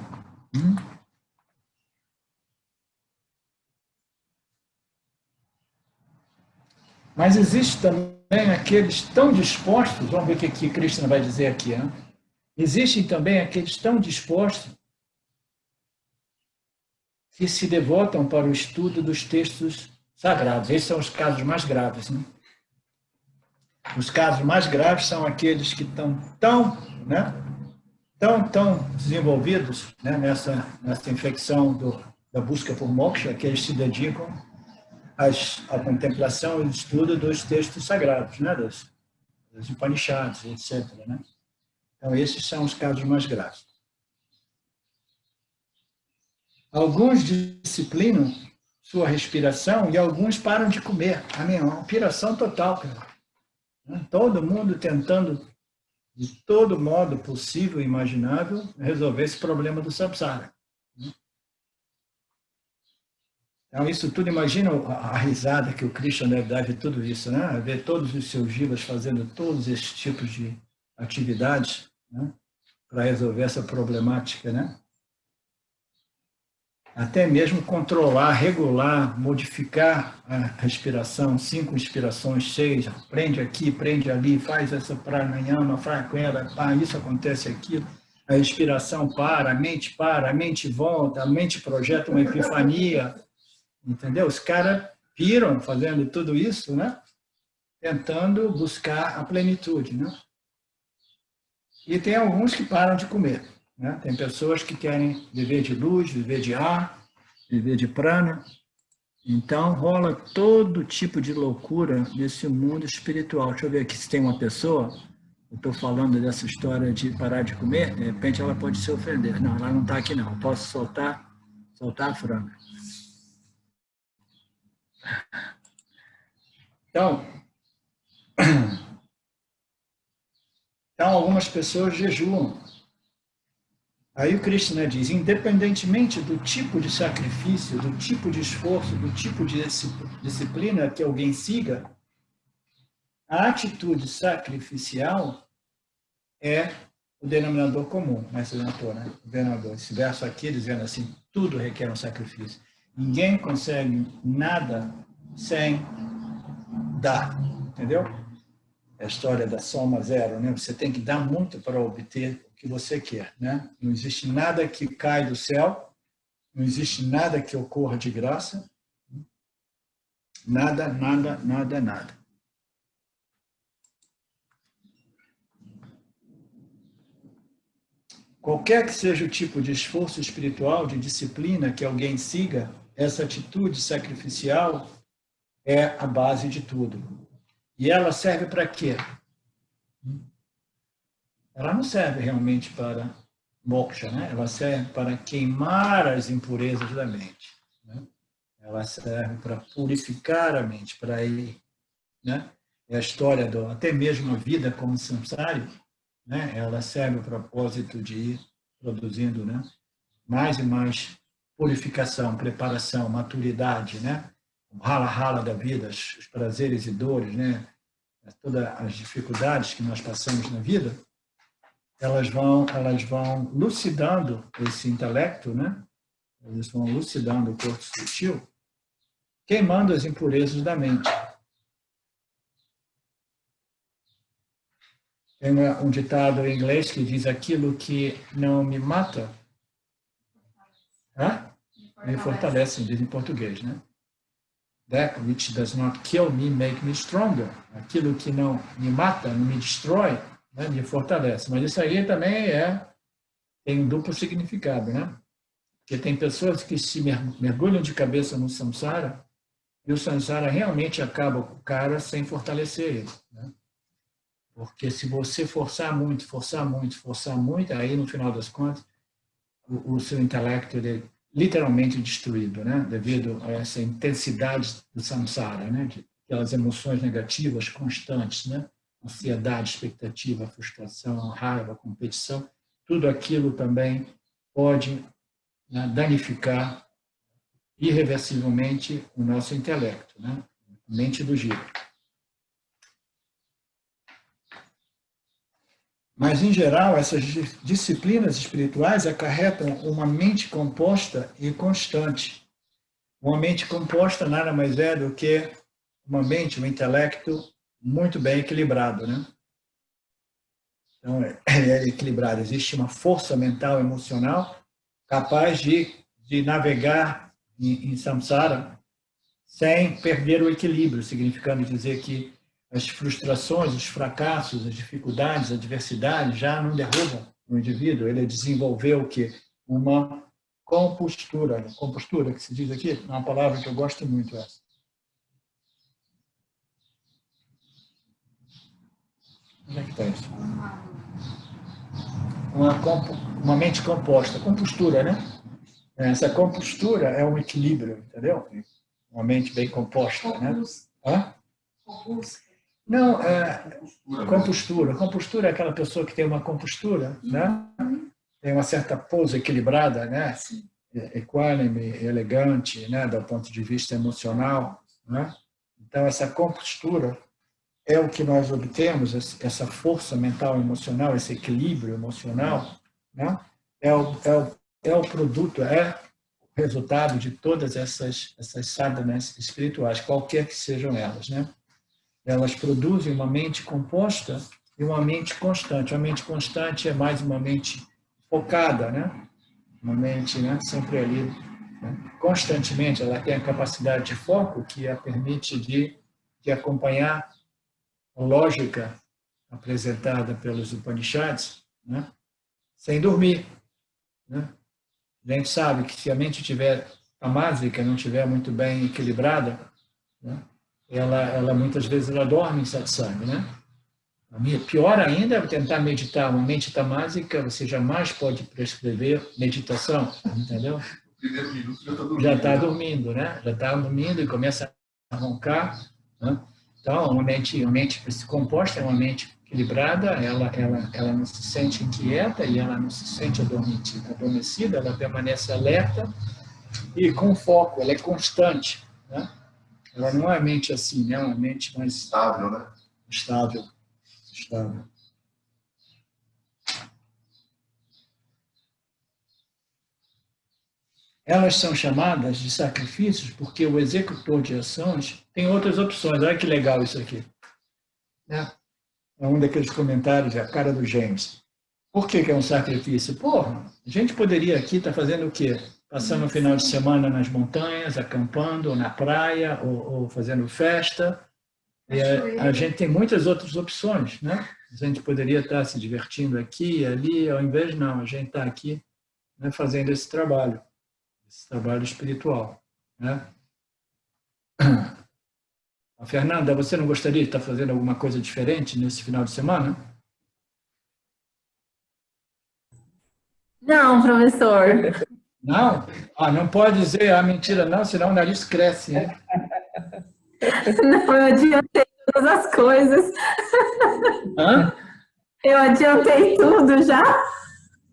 Mas existe também aqueles tão dispostos, vamos ver o que Krishna vai dizer aqui, né? Existem também aqueles tão dispostos que se devotam para o estudo dos textos sagrados. Esses são os casos mais graves, né? Os casos mais graves são aqueles que estão tão desenvolvidos, né, nessa infecção da busca por moksha, que eles se dedicam à contemplação e estudo dos textos sagrados, né, dos Upanishads, etc. Né? Então, esses são os casos mais graves. Alguns disciplinam sua respiração e alguns param de comer. É uma piração total, cara. Todo mundo tentando, de todo modo possível e imaginável, resolver esse problema do samsara. Então, isso tudo, imagina a risada que o Krishna deve dar de tudo isso, né? Ver todos os seus jivas fazendo todos esses tipos de atividades, né? Para resolver essa problemática, né? Até mesmo controlar, regular, modificar a respiração, 5 inspirações, 6, prende aqui, prende ali, faz essa pranayama, faz aquela, isso acontece aquilo, a respiração para, a mente volta, a mente projeta uma epifania, entendeu? Os caras piram fazendo tudo isso, né? Tentando buscar a plenitude, né? E tem alguns que param de comer. Né? Tem pessoas que querem viver de luz, viver de ar, viver de prana. Então, rola todo tipo de loucura nesse mundo espiritual. Deixa eu ver aqui se tem uma pessoa, eu estou falando dessa história de parar de comer, de repente ela pode se ofender. Não, ela não está aqui não, eu posso soltar a franga. Então, algumas pessoas jejuam. Aí o Krishna diz, independentemente do tipo de sacrifício, do tipo de esforço, do tipo de disciplina que alguém siga, a atitude sacrificial é o denominador comum, mestre Leontor, né? O denominador. Esse verso aqui dizendo assim, tudo requer um sacrifício. Ninguém consegue nada sem dar, entendeu? É a história da soma zero, né? Você tem que dar muito para obter o que você quer, né? Não existe nada que cai do céu, não existe nada que ocorra de graça, nada. Qualquer que seja o tipo de esforço espiritual, de disciplina que alguém siga, essa atitude sacrificial é a base de tudo. E ela serve para quê? Ela não serve realmente para moksha, né? Ela serve para queimar as impurezas da mente. Né? Ela serve para purificar a mente, para ir, né? É a história até mesmo a vida como samsari, né? Ela serve o propósito de ir produzindo, né? Mais e mais purificação, preparação, maturidade, né? O rala-rala da vida, os prazeres e dores, né? Todas as dificuldades que nós passamos na vida, elas vão lucidando esse intelecto, né? eles vão lucidando o corpo sutil, queimando as impurezas da mente. Tem um ditado em inglês que diz: aquilo que não me mata, me fortalece, diz em português, né? That which does not kill me make me stronger. Aquilo que não me mata, não me destrói, né, me fortalece. Mas isso aí também tem um duplo significado, né? Porque tem pessoas que se mergulham de cabeça no samsara e o samsara realmente acaba com o cara sem fortalecer ele, né? Porque se você forçar muito, aí no final das contas, o seu intelecto ele é literalmente destruído, né? Devido a essa intensidade do samsara, né? De aquelas emoções negativas constantes, né? Ansiedade, expectativa, frustração, raiva, competição, tudo aquilo também pode, né, danificar irreversivelmente o nosso intelecto, né? A mente do jiva. Mas, em geral, essas disciplinas espirituais acarretam uma mente composta e constante. Uma mente composta nada mais é do que uma mente, um intelecto muito bem equilibrado, né? Então, é equilibrado. Existe uma força mental, emocional, capaz de navegar em samsara sem perder o equilíbrio, significando dizer que as frustrações, os fracassos, as dificuldades, a adversidade já não derrubam o indivíduo. Ele desenvolveu o quê? Uma compostura. Compostura, que se diz aqui, é uma palavra que eu gosto muito. Essa. Onde é que está isso? Uma mente composta. Compostura, né? Essa compostura é um equilíbrio, entendeu? Uma mente bem composta, né? Não, compostura. Compostura é aquela pessoa que tem uma compostura, né? Tem uma certa pose equilibrada, né? Equânime, elegante, né? Do ponto de vista emocional, né? Então, essa compostura é o que nós obtemos, essa força mental e emocional, esse equilíbrio emocional, né? É o produto, é o resultado de todas essas sadhanas espirituais, qualquer que sejam elas, né? Elas produzem uma mente composta e uma mente constante. A mente constante é mais uma mente focada, né? Uma mente, né, sempre ali, né? Constantemente, ela tem a capacidade de foco que a permite de acompanhar a lógica apresentada pelos Upanishads, né? Sem dormir, né? A gente sabe que se a mente estiver tamásica, não estiver muito bem equilibrada, né? Ela muitas vezes ela dorme em satsang, né? Pior ainda é tentar meditar. Uma mente tamásica, você jamais pode prescrever meditação, entendeu? No primeiro minuto já está dormindo. Já está dormindo, né? Já está dormindo e começa a roncar, né? Então, uma mente composta é uma mente equilibrada, ela não se sente inquieta e ela não se sente adormecida, ela permanece alerta e com foco, ela é constante, né? Ela não é mente assim, né? É uma mente mais Estável, né? estável. Elas são chamadas de sacrifícios porque o executor de ações tem outras opções. Olha que legal isso aqui. É um daqueles comentários, a cara do James. Por que é um sacrifício? Porra, a gente poderia aqui estar fazendo o quê? Passando o final de semana nas montanhas, acampando, ou na praia, ou fazendo festa. E a gente tem muitas outras opções, né? A gente poderia estar se divertindo aqui e ali, ao invés de não, a gente está aqui, né, fazendo esse trabalho espiritual, né? A Fernanda, você não gostaria de estar fazendo alguma coisa diferente nesse final de semana? Não, professor. Não? Não pode dizer mentira não, senão o nariz cresce, hein? Não, eu adiantei todas as coisas. Hã? Eu adiantei tudo já.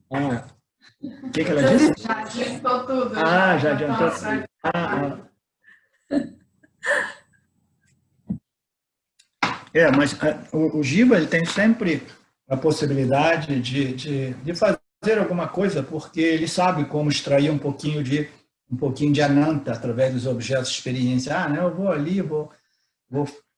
O que ela disse? Já adiantou tudo. Já adiantou tudo. Mas o Jiva ele tem sempre a possibilidade de fazer alguma coisa, porque ele sabe como extrair um pouquinho de um pouquinho de ananta através dos objetos de experiência. Ah, né, eu vou ali, vou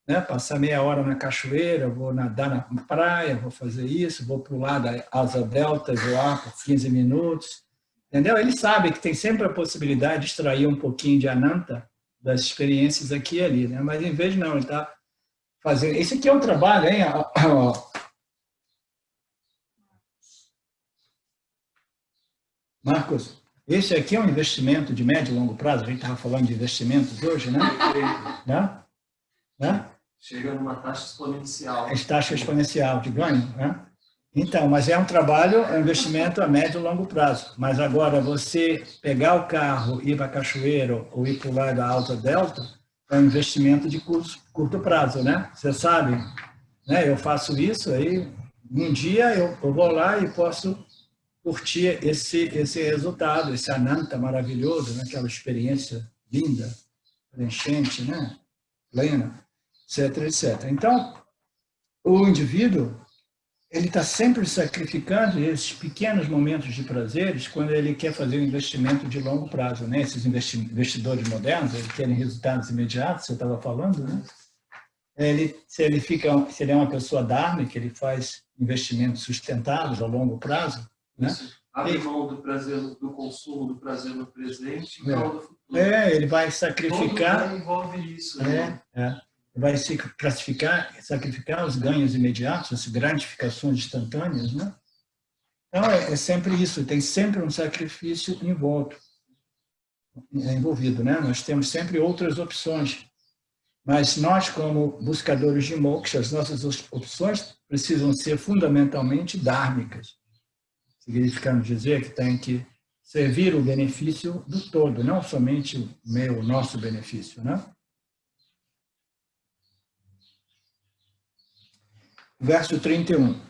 né, passar meia hora na cachoeira, vou nadar na praia, vou fazer isso, vou pular da asa delta, voar por 15 minutos. Entendeu? Ele sabe que tem sempre a possibilidade de extrair um pouquinho de ananta das experiências aqui e ali, né? Mas em vez de não, ele está fazendo... Esse aqui é um trabalho, hein? Marcos, esse aqui é um investimento de médio e longo prazo. A gente estava falando de investimentos hoje, né? Né? Chega numa taxa exponencial. A taxa exponencial de ganho, né? Então, mas é um trabalho, é um investimento a médio e longo prazo. Mas agora, você pegar o carro, ir para a cachoeira ou ir para o lado da Alta Delta, é um investimento de curto prazo, né? Você sabe, né? Eu faço isso, aí um dia eu vou lá e posso curtir esse resultado, esse ananta maravilhoso, né? Aquela experiência linda, preenchente, né? Plena, etc, etc. Então, o indivíduo, ele está sempre sacrificando esses pequenos momentos de prazeres quando ele quer fazer um investimento de longo prazo, né? Esses investidores modernos, eles querem resultados imediatos, você estava falando, né? Se ele é uma pessoa dharmica, ele faz investimentos sustentáveis a longo prazo, né? Abre mão do prazer, do consumo, do prazer no presente em prol do futuro. Ele vai sacrificar... Todo envolve isso. Né? Vai sacrificar os ganhos imediatos, as gratificações instantâneas, né? Então, é sempre isso, tem sempre um sacrifício envolvido, né? Nós temos sempre outras opções, mas nós, como buscadores de moksha, as nossas opções precisam ser fundamentalmente dhármicas, significando dizer que tem que servir o benefício do todo, não somente o nosso benefício, né? Verso 31.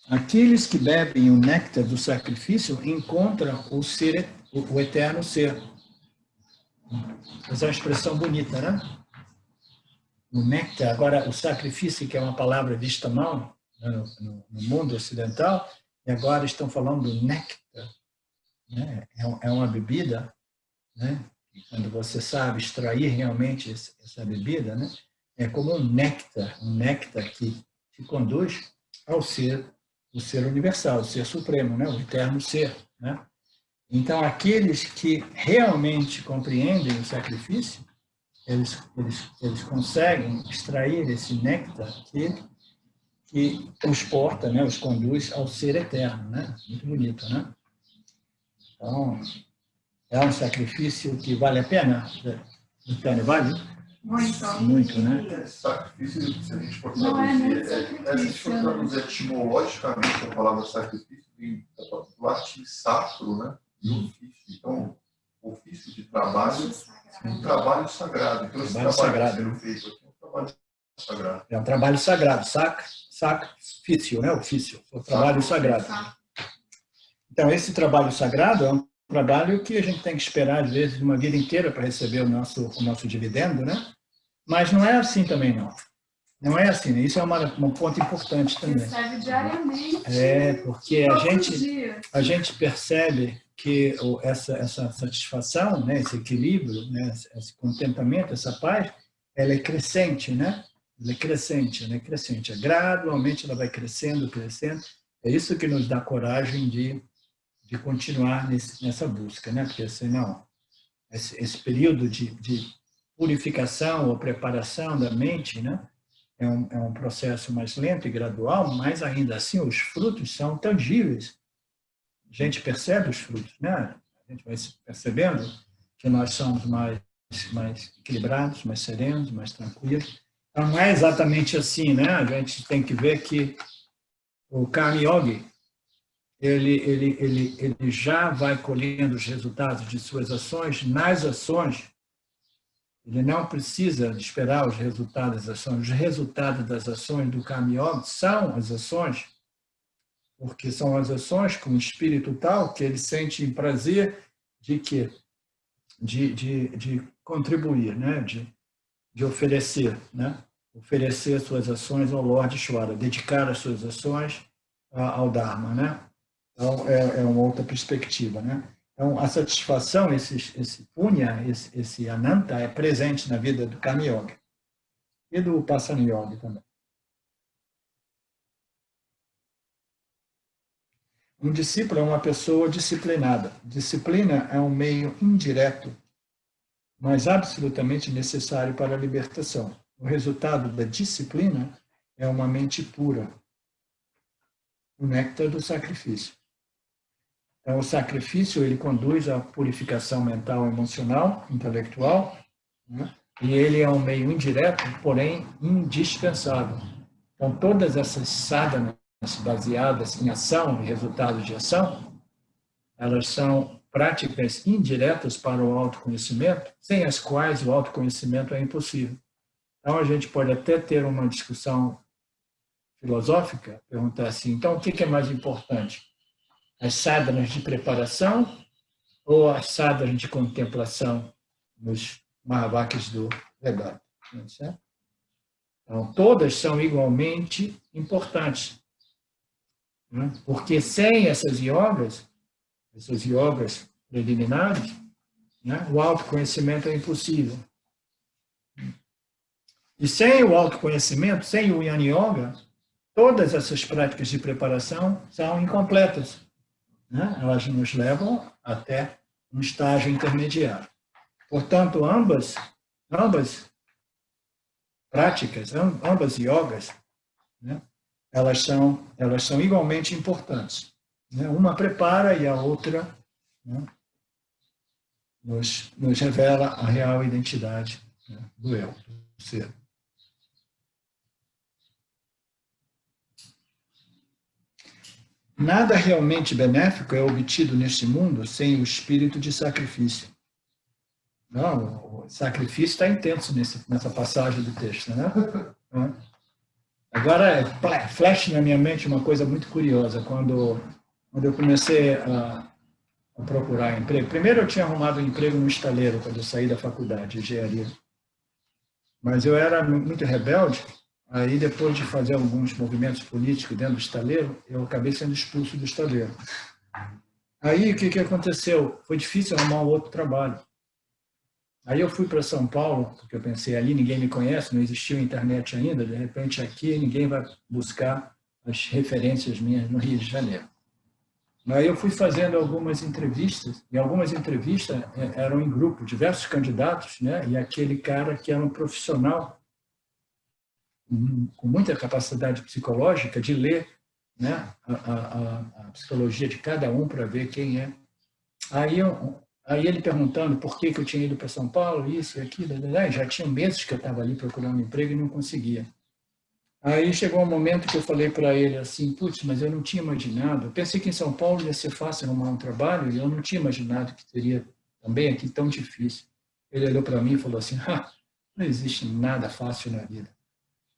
Aqueles que bebem o néctar do sacrifício encontram o eterno ser. Essa é uma expressão bonita, né? O néctar, agora o sacrifício, que é uma palavra vista mal no mundo ocidental, e agora estão falando do néctar, né? É uma bebida, né? E quando você sabe extrair realmente essa bebida, né? É como um néctar que te conduz ao ser, o ser universal, o ser supremo, né? O eterno ser, né? Então, aqueles que realmente compreendem o sacrifício, eles conseguem extrair esse néctar que os porta, né? Os conduz ao ser eterno, né? Muito bonito, né? Então, é um sacrifício que vale a pena, Tânia, vale? Muito, né? Sacrifício, se a gente for Não é nem traduzir, se a gente for sacrifício, traduzir etimologicamente a palavra sacrifício, vem do latim sacro, né? E ofício. Então, ofício de trabalho, um trabalho sagrado. Então, esse trabalho sagrado. sendo feito aqui é um trabalho sagrado. É um trabalho sagrado, sacrifício, né? Ofício, o trabalho sagrado. Então, esse trabalho sagrado é um trabalho que a gente tem que esperar, às vezes, uma vida inteira para receber o nosso dividendo, né? Mas não é assim também, não. Não é assim, né? Isso é um ponto importante também. Recebe diariamente. Porque a gente percebe que essa satisfação, né? Esse equilíbrio, né? Esse contentamento, essa paz, ela é crescente, né? Ela é crescente. Gradualmente ela vai crescendo. É isso que nos dá coragem de continuar nessa busca, né? Porque senão, esse período de purificação ou preparação da mente, né? É um processo mais lento e gradual, mas ainda assim os frutos são tangíveis. A gente percebe os frutos, né? A gente vai percebendo que nós somos mais equilibrados, mais serenos, mais tranquilos. Então, não é exatamente assim, né? A gente tem que ver que o Karma Yogi, ele já vai colhendo os resultados de suas ações nas ações. Ele não precisa de esperar os resultados das ações. Os resultados das ações do Karma Yoga são as ações, porque são as ações com o espírito tal que ele sente prazer de quê? De contribuir, né? De oferecer, né? Oferecer suas ações ao Lorde Ishvara, dedicar as suas ações ao Dharma, né? Então, é uma outra perspectiva, né? Então, a satisfação, esse punya, esse ananta, é presente na vida do Karma Yoga e do Upasana Yoga também. Um discípulo é uma pessoa disciplinada. Disciplina é um meio indireto, mas absolutamente necessário para a libertação. O resultado da disciplina é uma mente pura, o néctar do sacrifício. Então, o sacrifício ele conduz à purificação mental, emocional, intelectual, né? E ele é um meio indireto, porém indispensável. Então, todas essas sadhanas baseadas em ação e resultados de ação, elas são práticas indiretas para o autoconhecimento, sem as quais o autoconhecimento é impossível. Então, a gente pode até ter uma discussão filosófica, perguntar assim, então, o que é mais importante? As sadhanas de preparação ou as sadhanas de contemplação nos Mahavakyas do Vedanta? Então, todas são igualmente importantes. Porque sem essas yogas preliminares, o autoconhecimento é impossível. E sem o autoconhecimento, sem o Jnana Yoga, todas essas práticas de preparação são incompletas. Elas nos levam até um estágio intermediário. Portanto, ambas práticas, ambas yogas, elas são igualmente importantes. Uma prepara e a outra nos revela a real identidade do eu, do ser. Nada realmente benéfico é obtido neste mundo sem o espírito de sacrifício. Não, o sacrifício está intenso nessa passagem do texto, né? Agora, flash na minha mente uma coisa muito curiosa. Quando eu comecei a procurar emprego, primeiro eu tinha arrumado um emprego no estaleiro, quando eu saí da faculdade de engenharia. Mas eu era muito rebelde. Aí, depois de fazer alguns movimentos políticos dentro do estaleiro, eu acabei sendo expulso do estaleiro. Aí, o que aconteceu? Foi difícil arrumar um outro trabalho. Aí eu fui para São Paulo, porque eu pensei, ali ninguém me conhece, não existia internet ainda, de repente aqui ninguém vai buscar as referências minhas no Rio de Janeiro. Aí eu fui fazendo algumas entrevistas, e algumas entrevistas eram em grupo, diversos candidatos, e aquele cara que era um profissional com muita capacidade psicológica de ler a psicologia de cada um para ver quem é. Aí ele perguntando por que eu tinha ido para São Paulo, isso e aquilo, já tinha meses que eu estava ali procurando emprego e não conseguia. Aí chegou um momento que eu falei para ele assim, putz, mas eu não tinha imaginado, eu pensei que em São Paulo ia ser fácil arrumar um trabalho e eu não tinha imaginado que seria também aqui tão difícil. Ele olhou para mim e falou assim, não existe nada fácil na vida.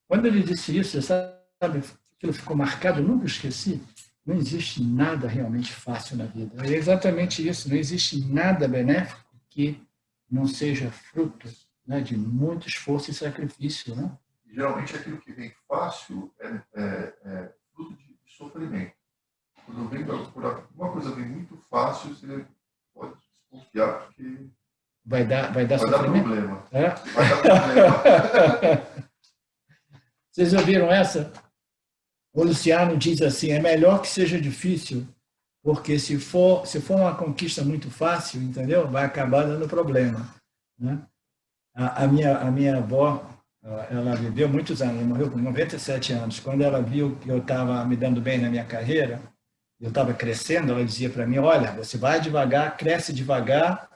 Quando ele disse isso, sabe, aquilo ficou marcado, eu nunca esqueci. Não existe nada realmente fácil na vida. É exatamente isso, não existe nada benéfico que não seja fruto de muito esforço e sacrifício. Geralmente aquilo que vem fácil é fruto de sofrimento. Quando alguma coisa vem muito fácil, você pode desconfiar porque vai dar problema. É? Vai dar problema. Vocês ouviram essa? O Luciano diz assim, é melhor que seja difícil, porque se for uma conquista muito fácil, entendeu? Vai acabar dando problema. A minha avó, ela viveu muitos anos, ela morreu com 97 anos. Quando ela viu que eu estava me dando bem na minha carreira, eu estava crescendo, ela dizia para mim, olha, você vai devagar, cresce devagar,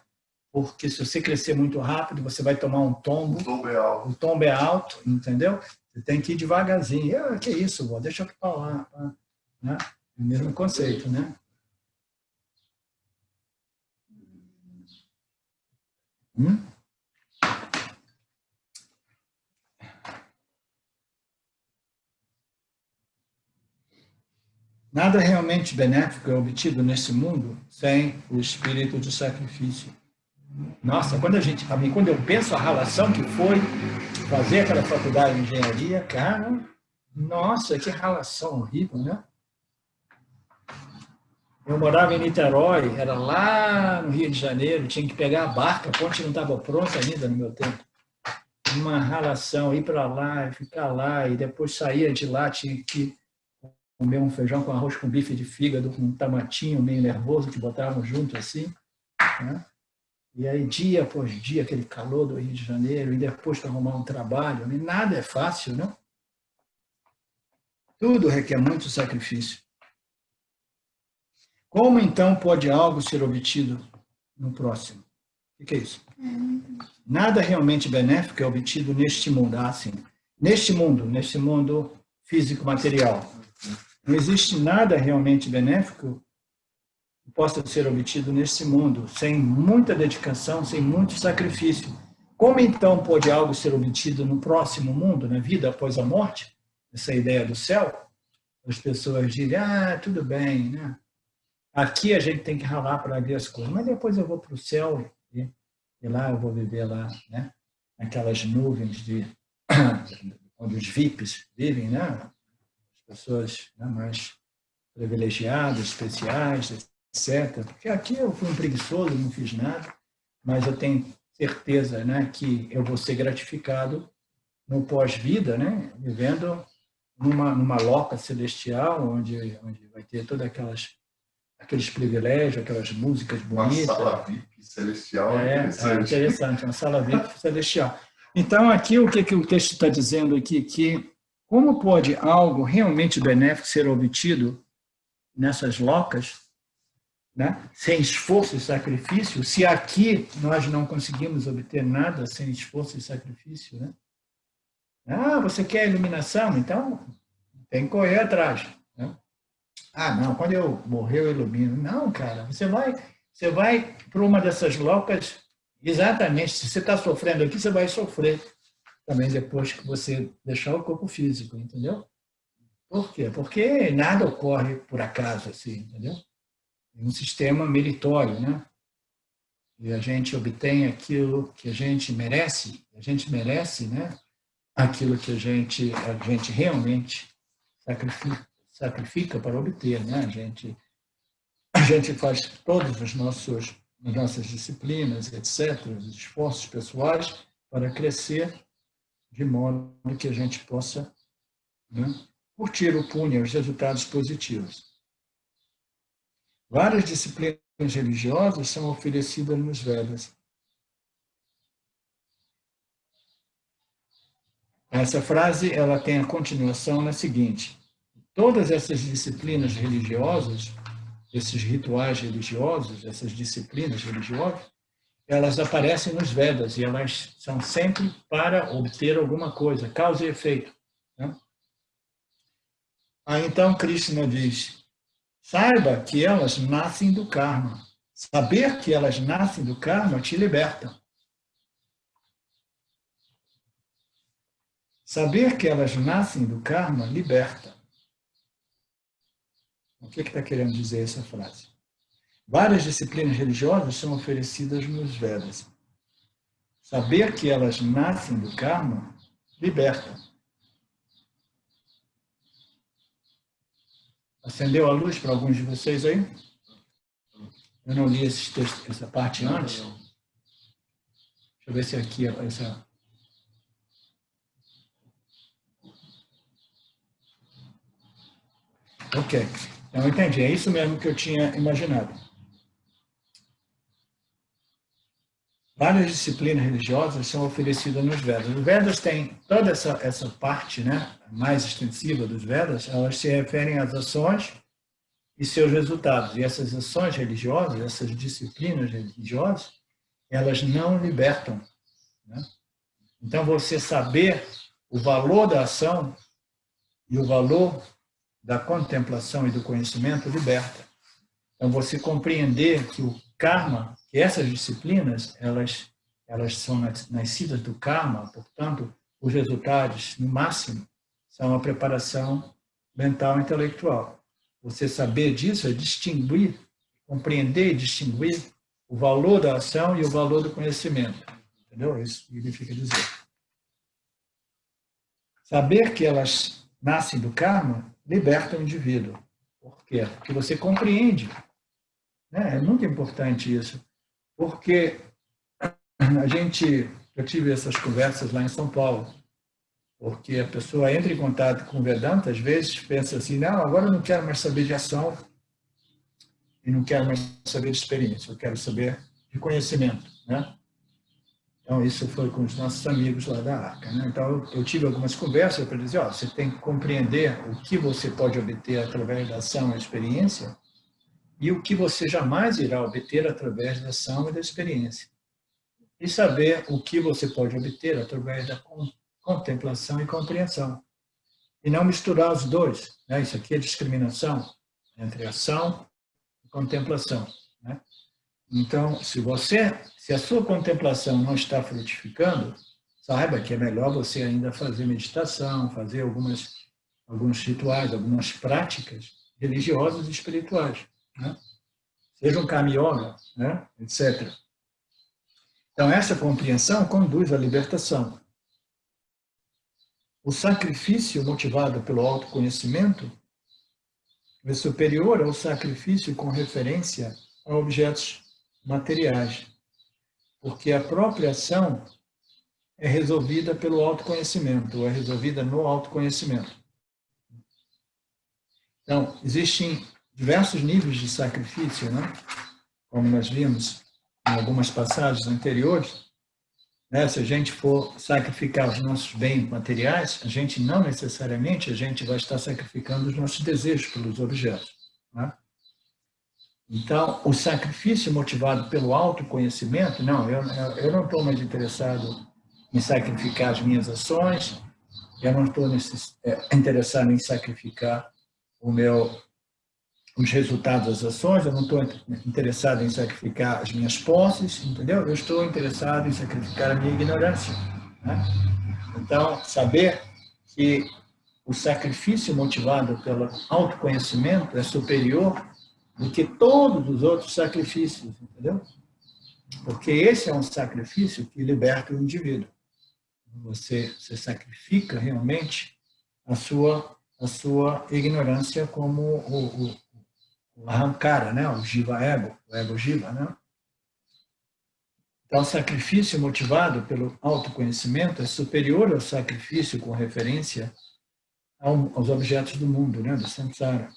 porque se você crescer muito rápido, você vai tomar um tombo. O tombo é alto. O tombo é alto, entendeu? Você tem que ir devagarzinho. Que isso, vó? Deixa eu falar. O mesmo conceito, né? Nada realmente benéfico é obtido nesse mundo sem o espírito de sacrifício. Nossa, quando eu penso a relação que foi fazer aquela faculdade de engenharia, cara, nossa, que relação horrível, né? Eu morava em Niterói, era lá no Rio de Janeiro, tinha que pegar a barca, a ponte não estava pronta ainda no meu tempo. Uma ralação, ir para lá e ficar lá, e depois saía de lá, tinha que comer um feijão com arroz com bife de fígado, com um tomatinho meio nervoso que botavam junto assim, né? E aí, dia após dia, aquele calor do Rio de Janeiro, e depois para arrumar um trabalho, nada é fácil, não? Tudo requer muito sacrifício. Como, então, pode algo ser obtido no próximo? O que é isso? Nada realmente benéfico é obtido neste mundo. Assim, neste mundo físico material. Não existe nada realmente benéfico que possa ser obtido neste mundo sem muita dedicação, sem muito sacrifício. Como então pode algo ser obtido no próximo mundo, na vida após a morte? Essa ideia do céu? As pessoas dizem, tudo bem, né? Aqui a gente tem que ralar para ver as coisas, mas depois eu vou para o céu e lá eu vou viver lá, né? Naquelas nuvens onde os VIPs vivem, né? As pessoas, né, mais privilegiadas, especiais, etc. Porque aqui eu fui um preguiçoso, não fiz nada, mas eu tenho certeza, né, que eu vou ser gratificado no pós-vida, né? Vivendo numa loca celestial, onde vai ter todas aqueles privilégios, aquelas músicas bonitas. Uma sala VIP celestial. Interessante, uma sala VIP celestial. Então, aqui, o que o texto está dizendo aqui? Que como pode algo realmente benéfico ser obtido nessas locas, né, sem esforço e sacrifício, se aqui nós não conseguimos obter nada sem esforço e sacrifício, né? Você quer iluminação? Então, tem que correr atrás, né? Não, quando eu morrer eu ilumino. Não, cara, você vai para uma dessas locas, exatamente, se você está sofrendo aqui, você vai sofrer também depois que você deixar o corpo físico, entendeu? Por quê? Porque nada ocorre por acaso, assim, entendeu? É um sistema meritório, né? E a gente obtém aquilo que a gente merece, né? Aquilo que a gente realmente sacrifica para obter, né? A gente faz todas as nossas disciplinas, etc., os esforços pessoais para crescer de modo que a gente possa, né, curtir o punha, os resultados positivos. Várias disciplinas religiosas são oferecidas nos Vedas. Essa frase ela tem a continuação na seguinte: todas essas disciplinas religiosas, esses rituais religiosos, essas disciplinas religiosas, elas aparecem nos Vedas e elas são sempre para obter alguma coisa, causa e efeito, né? Então Krishna diz: saiba que elas nascem do karma. Saber que elas nascem do karma te liberta. Saber que elas nascem do karma liberta. O que está querendo dizer essa frase? Várias disciplinas religiosas são oferecidas nos Vedas. Saber que elas nascem do karma liberta. Acendeu a luz para alguns de vocês aí? Eu não li essa parte antes. Deixa eu ver se aqui essa. Ok. Então, eu entendi. É isso mesmo que eu tinha imaginado. Várias disciplinas religiosas são oferecidas nos Vedas. Os Vedas têm toda essa parte, né, mais extensiva dos Vedas, elas se referem às ações e seus resultados. E essas ações religiosas, essas disciplinas religiosas, elas não libertam, né? Então, você saber o valor da ação e o valor da contemplação e do conhecimento liberta. Então, você compreender que o karma, que essas disciplinas, elas são nascidas do karma, portanto, os resultados, no máximo, são a preparação mental e intelectual. Você saber disso é distinguir, compreender e distinguir o valor da ação e o valor do conhecimento. Entendeu? Isso significa dizer. Saber que elas nascem do karma liberta o indivíduo. Por quê? Porque você compreende né? É muito importante isso, porque eu tive essas conversas lá em São Paulo, porque a pessoa entra em contato com o Vedanta, às vezes pensa assim, não, agora eu não quero mais saber de ação e não quero mais saber de experiência, eu quero saber de conhecimento, né? Então, isso foi com os nossos amigos lá da Arca, né? Então, eu tive algumas conversas para dizer, ó, você tem que compreender o que você pode obter através da ação e da experiência e o que você jamais irá obter através da ação e da experiência. E saber o que você pode obter através da contemplação e compreensão. E não misturar os dois, né? Isso aqui é discriminação entre ação e contemplação, né? Então, se a sua contemplação não está frutificando, saiba que é melhor você ainda fazer meditação, fazer alguns rituais, algumas práticas religiosas e espirituais, né? Seja um Kama Yoga, né? etc. Então, essa compreensão conduz à libertação. O sacrifício motivado pelo autoconhecimento é superior ao sacrifício com referência a objetos materiais, porque a própria ação é resolvida pelo autoconhecimento, ou é resolvida no autoconhecimento. Então, existem diversos níveis de sacrifício, né? Como nós vimos em algumas passagens anteriores, né? Se a gente for sacrificar os nossos bens materiais, a gente não necessariamente vai estar sacrificando os nossos desejos pelos objetos, né? Então, o sacrifício motivado pelo autoconhecimento, não, eu não estou mais interessado em sacrificar as minhas ações, eu não estou interessado em sacrificar os resultados das ações, eu não estou interessado em sacrificar as minhas posses, entendeu? Eu estou interessado em sacrificar a minha ignorância, né? Então, saber que o sacrifício motivado pelo autoconhecimento é superior do que todos os outros sacrifícios, entendeu? Porque esse é um sacrifício que liberta o indivíduo. Você sacrifica realmente a sua ignorância como o ahankara, né? O jiva ego, o ego jiva, né? Então, o sacrifício motivado pelo autoconhecimento é superior ao sacrifício com referência aos objetos do mundo, né? Do samsara.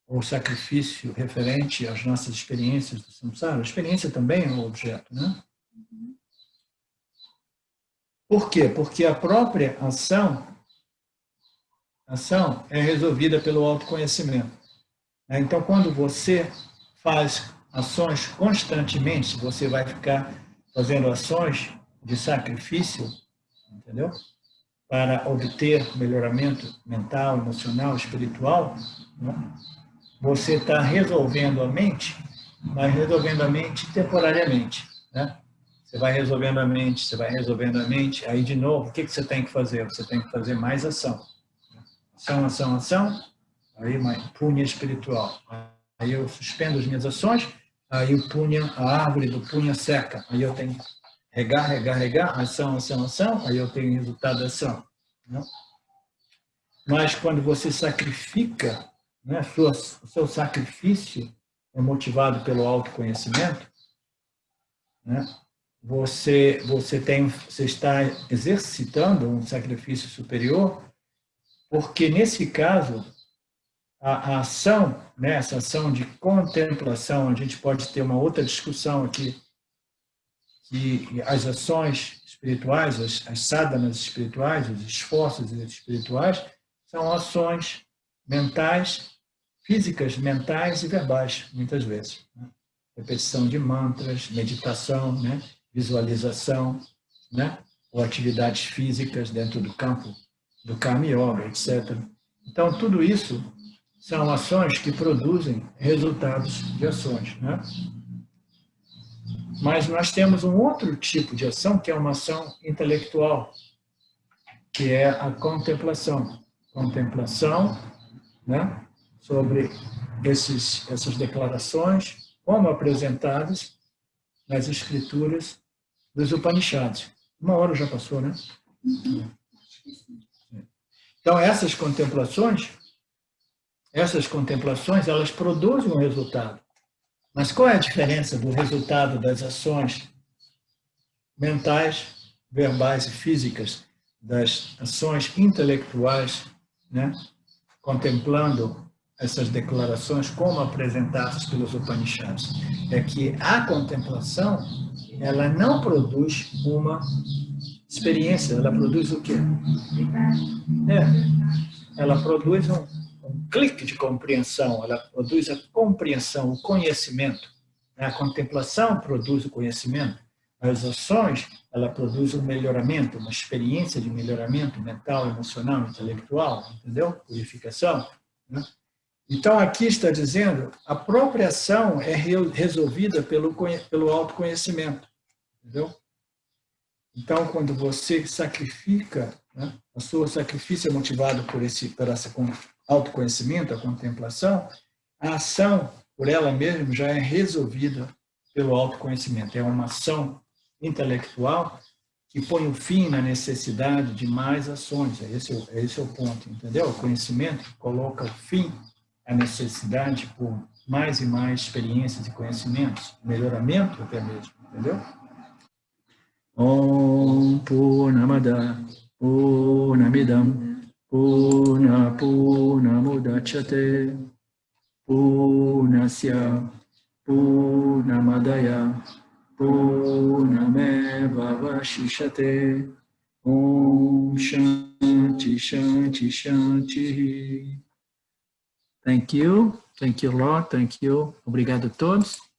O sacrifício referente às nossas experiências do samsara. A experiência também é um objeto, né? Por quê? Porque a própria ação é resolvida pelo autoconhecimento. Então, quando você faz ações constantemente, você vai ficar fazendo ações de sacrifício, entendeu? Para obter melhoramento mental, emocional, espiritual, né? Você está resolvendo a mente, mas resolvendo a mente temporariamente, né? Você vai resolvendo a mente, aí de novo, o que você tem que fazer? Você tem que fazer mais ação. Ação, aí punha espiritual. Aí eu suspendo as minhas ações, aí o punha, a árvore do punha seca. Aí eu tenho que regar, ação, aí eu tenho resultado da ação, né? Mas quando você sacrifica, né, o seu sacrifício é motivado pelo autoconhecimento, né? Você está exercitando um sacrifício superior, porque nesse caso a ação, né, essa ação de contemplação, a gente pode ter uma outra discussão aqui, que as ações espirituais, as sadhanas espirituais, os esforços espirituais, são ações mentais, físicas, mentais e verbais, muitas vezes, né? Repetição de mantras, meditação, né? Visualização, né? Ou atividades físicas dentro do campo do Kama Yoga, etc. Então, tudo isso são ações que produzem resultados de ações, né? Mas nós temos um outro tipo de ação, que é uma ação intelectual, que é a contemplação. Contemplação, né? Sobre essas declarações, como apresentadas nas escrituras dos Upanishads. 1 hora já passou, né? Então, essas contemplações, elas produzem um resultado. Mas qual é a diferença do resultado das ações mentais, verbais e físicas, das ações intelectuais, né? Contemplando essas declarações como apresentadas pelos Upanishads? É que a contemplação, ela não produz uma experiência, ela produz o quê? Ela produz um clique de compreensão, ela produz a compreensão, o conhecimento. A contemplação produz o conhecimento. As ações, ela produz um melhoramento, uma experiência de melhoramento mental, emocional, intelectual, entendeu? Purificação. Né? Então, aqui está dizendo, a própria ação é resolvida pelo autoconhecimento, entendeu? Então, quando você sacrifica, né, o seu sacrifício é motivado por esse autoconhecimento, a contemplação, a ação, por ela mesma, já é resolvida pelo autoconhecimento. É uma ação intelectual que põe o fim na necessidade de mais ações. Esse é o ponto, entendeu? O conhecimento coloca o fim à necessidade por mais e mais experiências e conhecimentos, melhoramento até mesmo, entendeu? Om Purnamada Purnamidam Purnamudachyate Purnasya Purnamadaya Purnameva Vashishate. Om Shanti Shanti Shanti. Thank you, Lord, thank you. Obrigado a todos.